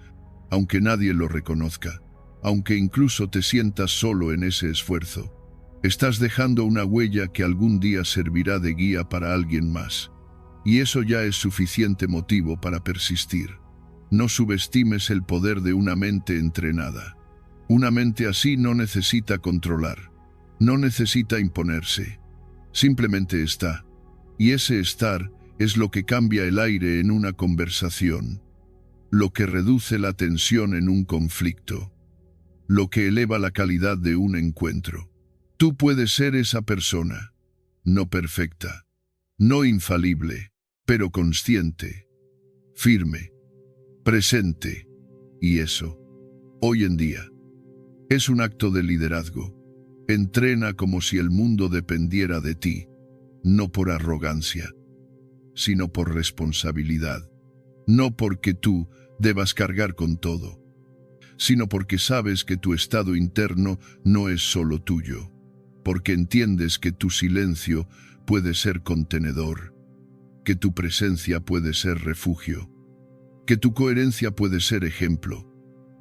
aunque nadie lo reconozca, aunque incluso te sientas solo en ese esfuerzo, estás dejando una huella que algún día servirá de guía para alguien más. Y eso ya es suficiente motivo para persistir. No subestimes el poder de una mente entrenada. Una mente así no necesita controlar, no necesita imponerse. Simplemente está. Y ese estar es lo que cambia el aire en una conversación, lo que reduce la tensión en un conflicto, lo que eleva la calidad de un encuentro. Tú puedes ser esa persona, no perfecta, no infalible, pero consciente, firme, presente, y eso, hoy en día, es un acto de liderazgo. Entrena como si el mundo dependiera de ti, no por arrogancia, sino por responsabilidad. No porque tú debas cargar con todo, sino porque sabes que tu estado interno no es solo tuyo, porque entiendes que tu silencio puede ser contenedor, que tu presencia puede ser refugio, que tu coherencia puede ser ejemplo,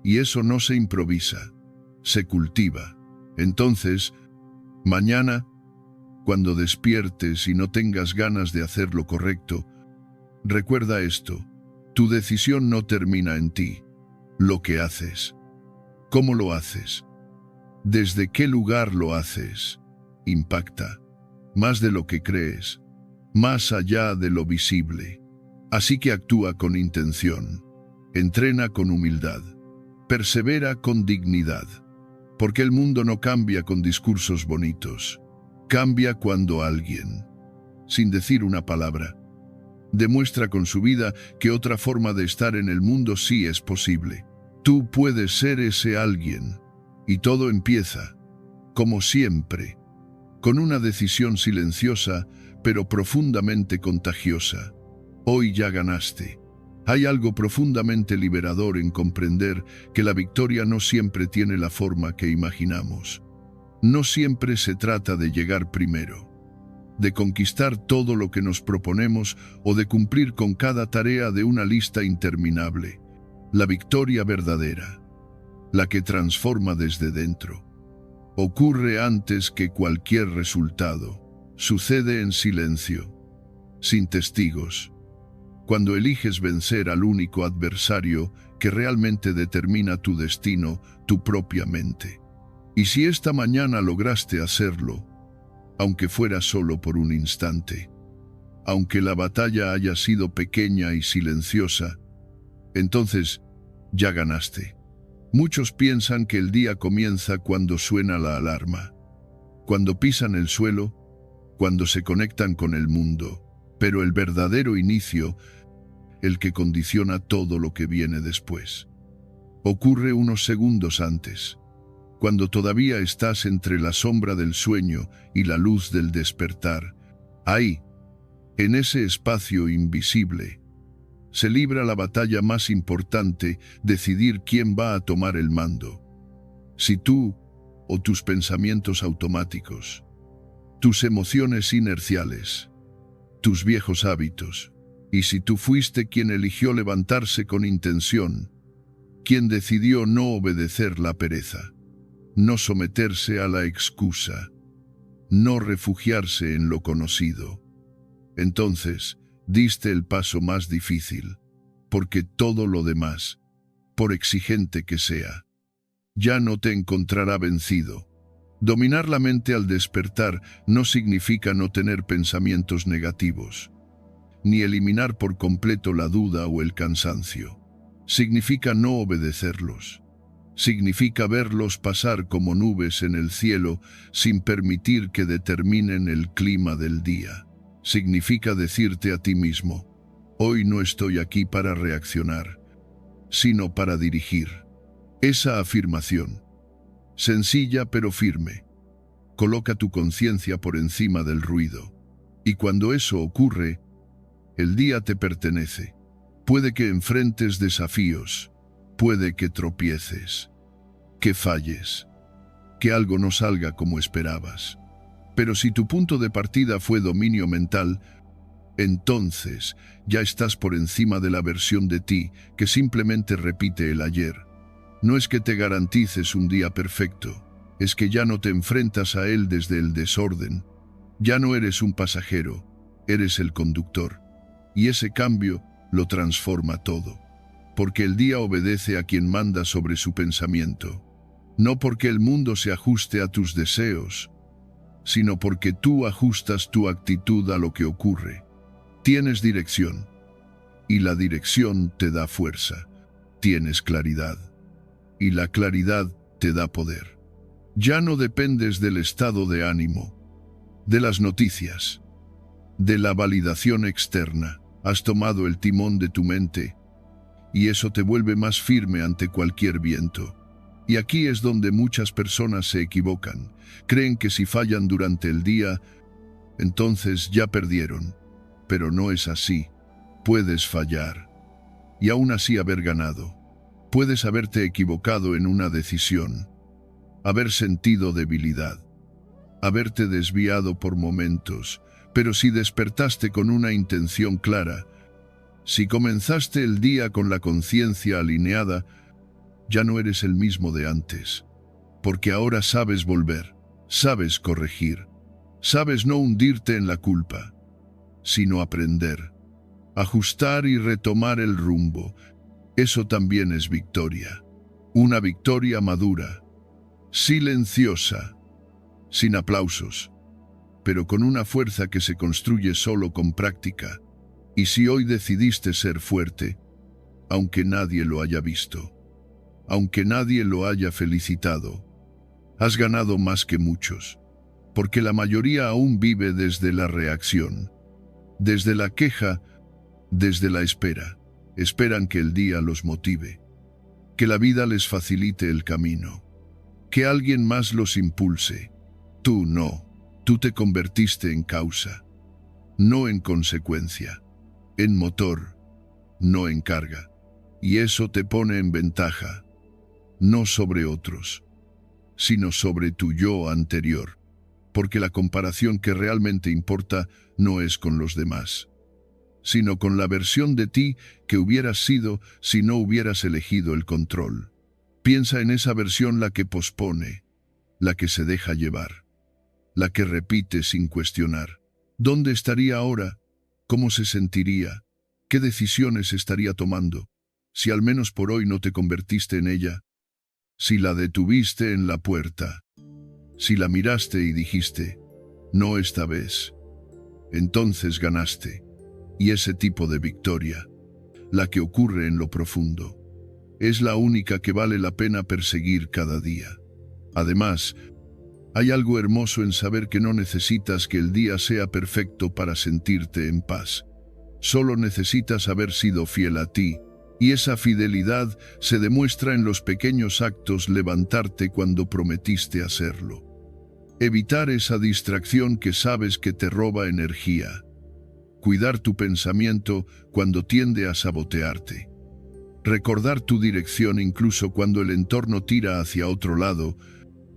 y eso no se improvisa, se cultiva. Entonces, mañana, cuando despiertes y no tengas ganas de hacer lo correcto, recuerda esto: tu decisión no termina en ti. Lo que haces, cómo lo haces, desde qué lugar lo haces, impacta más de lo que crees, más allá de lo visible. Así que actúa con intención, entrena con humildad, persevera con dignidad, porque el mundo no cambia con discursos bonitos, cambia cuando alguien, sin decir una palabra, demuestra con su vida que otra forma de estar en el mundo sí es posible. Tú puedes ser ese alguien, y todo empieza, como siempre, con una decisión silenciosa, pero profundamente contagiosa. Hoy ya ganaste. Hay algo profundamente liberador en comprender que la victoria no siempre tiene la forma que imaginamos. No siempre se trata de llegar primero, de conquistar todo lo que nos proponemos o de cumplir con cada tarea de una lista interminable. La victoria verdadera, la que transforma desde dentro, ocurre antes que cualquier resultado. Sucede en silencio, sin testigos, cuando eliges vencer al único adversario que realmente determina tu destino, tu propia mente. Y si esta mañana lograste hacerlo, aunque fuera solo por un instante, aunque la batalla haya sido pequeña y silenciosa, entonces ya ganaste. Muchos piensan que el día comienza cuando suena la alarma, cuando pisan el suelo, cuando se conectan con el mundo, pero el verdadero inicio, el que condiciona todo lo que viene después, ocurre unos segundos antes, cuando todavía estás entre la sombra del sueño y la luz del despertar. Ahí, en ese espacio invisible, se libra la batalla más importante: decidir quién va a tomar el mando. Si tú o tus pensamientos automáticos, tus emociones inerciales, tus viejos hábitos, y si tú fuiste quien eligió levantarse con intención, quien decidió no obedecer la pereza, no someterse a la excusa, no refugiarse en lo conocido, entonces diste el paso más difícil, porque todo lo demás, por exigente que sea, ya no te encontrará vencido. Dominar la mente al despertar no significa no tener pensamientos negativos, ni eliminar por completo la duda o el cansancio. Significa no obedecerlos. Significa verlos pasar como nubes en el cielo sin permitir que determinen el clima del día. Significa decirte a ti mismo: hoy no estoy aquí para reaccionar, sino para dirigir. Esa afirmación, sencilla pero firme, coloca tu conciencia por encima del ruido. Y cuando eso ocurre, el día te pertenece. Puede que enfrentes desafíos, puede que tropieces, que falles, que algo no salga como esperabas. Pero si tu punto de partida fue dominio mental, entonces ya estás por encima de la versión de ti que simplemente repite el ayer. No es que te garantices un día perfecto, es que ya no te enfrentas a él desde el desorden. Ya no eres un pasajero, eres el conductor. Y ese cambio lo transforma todo, porque el día obedece a quien manda sobre su pensamiento. No porque el mundo se ajuste a tus deseos, sino porque tú ajustas tu actitud a lo que ocurre. Tienes dirección, y la dirección te da fuerza. Tienes claridad, y la claridad te da poder. Ya no dependes del estado de ánimo, de las noticias, de la validación externa. Has tomado el timón de tu mente y eso te vuelve más firme ante cualquier viento. Y aquí es donde muchas personas se equivocan. Creen que si fallan durante el día, entonces ya perdieron. Pero no es así. Puedes fallar y aún así haber ganado. Puedes haberte equivocado en una decisión, haber sentido debilidad, haberte desviado por momentos, pero si despertaste con una intención clara, si comenzaste el día con la conciencia alineada, ya no eres el mismo de antes, porque ahora sabes volver, sabes corregir, sabes no hundirte en la culpa, sino aprender, ajustar y retomar el rumbo. Eso también es victoria, una victoria madura, silenciosa, sin aplausos, pero con una fuerza que se construye solo con práctica. Y si hoy decidiste ser fuerte, aunque nadie lo haya visto, aunque nadie lo haya felicitado, has ganado más que muchos, porque la mayoría aún vive desde la reacción, desde la queja, desde la espera. Esperan que el día los motive, que la vida les facilite el camino, que alguien más los impulse. Tú no, tú te convertiste en causa, no en consecuencia, en motor, no en carga. Y eso te pone en ventaja, no sobre otros, sino sobre tu yo anterior, porque la comparación que realmente importa no es con los demás, sino con la versión de ti que hubieras sido si no hubieras elegido el control. Piensa en esa versión, la que pospone, la que se deja llevar, la que repite sin cuestionar. ¿Dónde estaría ahora? ¿Cómo se sentiría? ¿Qué decisiones estaría tomando? Si al menos por hoy no te convertiste en ella, si la detuviste en la puerta, si la miraste y dijiste, no esta vez, entonces ganaste. Y ese tipo de victoria, la que ocurre en lo profundo, es la única que vale la pena perseguir cada día. Además, hay algo hermoso en saber que no necesitas que el día sea perfecto para sentirte en paz. Solo necesitas haber sido fiel a ti, y esa fidelidad se demuestra en los pequeños actos: levantarte cuando prometiste hacerlo, evitar esa distracción que sabes que te roba energía, cuidar tu pensamiento cuando tiende a sabotearte, recordar tu dirección incluso cuando el entorno tira hacia otro lado.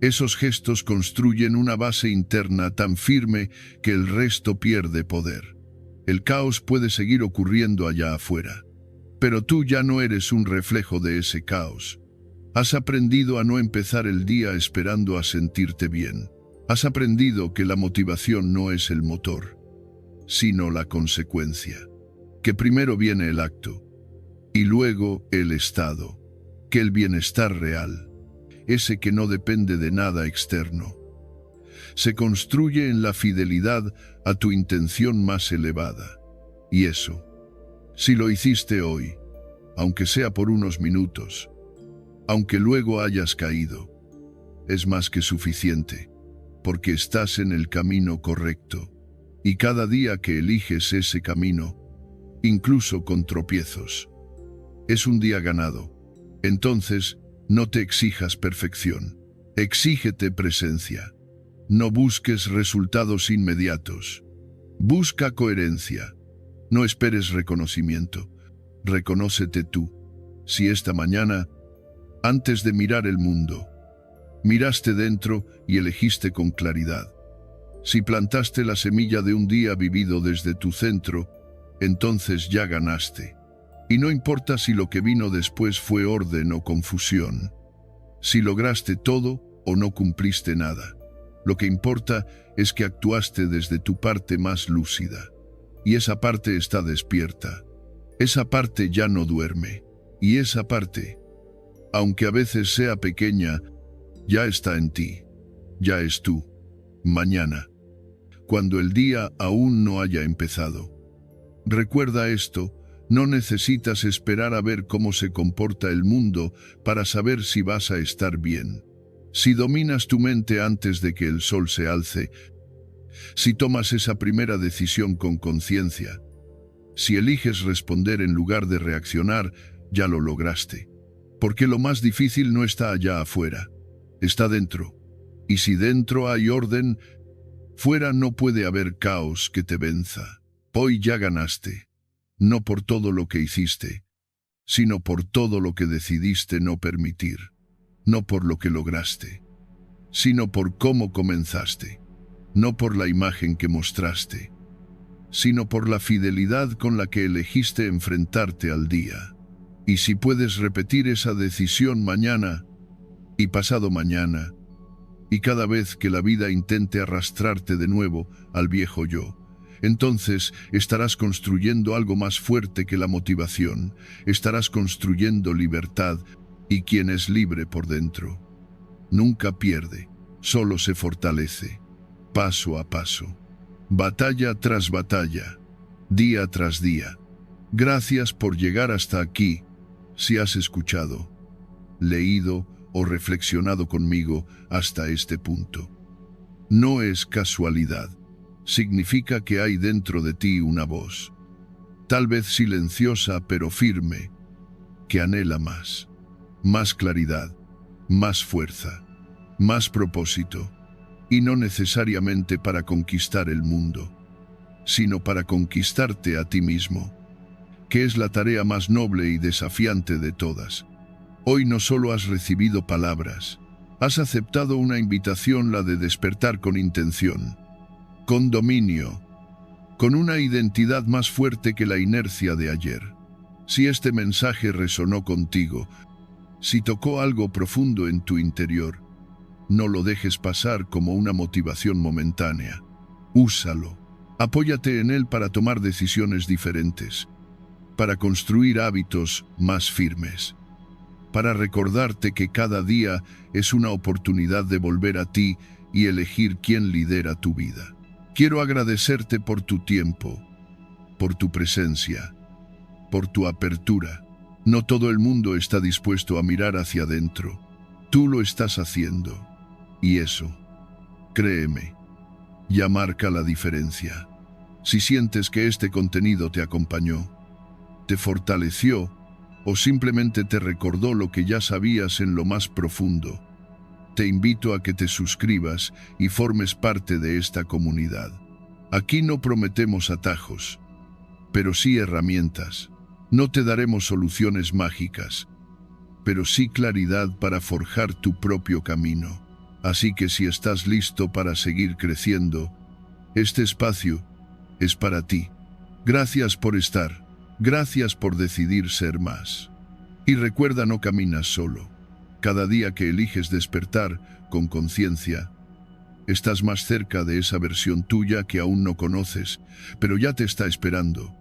Esos gestos construyen una base interna tan firme que el resto pierde poder. El caos puede seguir ocurriendo allá afuera, pero tú ya no eres un reflejo de ese caos. Has aprendido a no empezar el día esperando a sentirte bien. Has aprendido que la motivación no es el motor, sino la consecuencia, que primero viene el acto y luego el estado, que el bienestar real, ese que no depende de nada externo, se construye en la fidelidad a tu intención más elevada. Y eso, si lo hiciste hoy, aunque sea por unos minutos, aunque luego hayas caído, es más que suficiente, porque estás en el camino correcto. Y cada día que eliges ese camino, incluso con tropiezos, es un día ganado. Entonces, no te exijas perfección, exígete presencia. No busques resultados inmediatos, busca coherencia. No esperes reconocimiento, reconócete tú. Si esta mañana, antes de mirar el mundo, miraste dentro y elegiste con claridad, si plantaste la semilla de un día vivido desde tu centro, entonces ya ganaste. Y no importa si lo que vino después fue orden o confusión, si lograste todo o no cumpliste nada. Lo que importa es que actuaste desde tu parte más lúcida. Y esa parte está despierta. Esa parte ya no duerme. Y esa parte, aunque a veces sea pequeña, ya está en ti. Ya es tú. Mañana, cuando el día aún no haya empezado. Recuerda esto: no necesitas esperar a ver cómo se comporta el mundo para saber si vas a estar bien. Si dominas tu mente antes de que el sol se alce, si tomas esa primera decisión con conciencia, Si eliges responder en lugar de reaccionar, ya lo lograste. Porque lo más difícil no está allá afuera, está dentro. Y si dentro hay orden, fuera no puede haber caos que te venza. Hoy ya ganaste, no por todo lo que hiciste, sino por todo lo que decidiste no permitir. No por lo que lograste, sino por cómo comenzaste. No por la imagen que mostraste, sino por la fidelidad con la que elegiste enfrentarte al día. Y si puedes repetir esa decisión mañana y pasado mañana, y cada vez que la vida intente arrastrarte de nuevo al viejo yo, entonces estarás construyendo algo más fuerte que la motivación, estarás construyendo libertad, y quien es libre por dentro nunca pierde, solo se fortalece, paso a paso, batalla tras batalla, día tras día. Gracias por llegar hasta aquí. Si has escuchado, leído o reflexionado conmigo hasta este punto, no es casualidad. Significa que hay dentro de ti una voz, tal vez silenciosa pero firme, que anhela más claridad, más fuerza, más propósito, y no necesariamente para conquistar el mundo, sino para conquistarte a ti mismo, que es la tarea más noble y desafiante de todas. Hoy no solo has recibido palabras, has aceptado una invitación, la de despertar con intención, con dominio, con una identidad más fuerte que la inercia de ayer. Si este mensaje resonó contigo, si tocó algo profundo en tu interior, no lo dejes pasar como una motivación momentánea. Úsalo. Apóyate en él para tomar decisiones diferentes, para construir hábitos más firmes, para recordarte que cada día es una oportunidad de volver a ti y elegir quién lidera tu vida. Quiero agradecerte por tu tiempo, por tu presencia, por tu apertura. No todo el mundo está dispuesto a mirar hacia adentro. Tú lo estás haciendo. Y eso, créeme, ya marca la diferencia. Si sientes que este contenido te acompañó, te fortaleció o simplemente te recordó lo que ya sabías en lo más profundo, te invito a que te suscribas y formes parte de esta comunidad. Aquí no prometemos atajos, pero sí herramientas. No te daremos soluciones mágicas, pero sí claridad para forjar tu propio camino. Así que si estás listo para seguir creciendo, este espacio es para ti. Gracias por estar, gracias por decidir ser más. Y recuerda, no caminas solo. Cada día que eliges despertar con conciencia, estás más cerca de esa versión tuya que aún no conoces, pero ya te está esperando.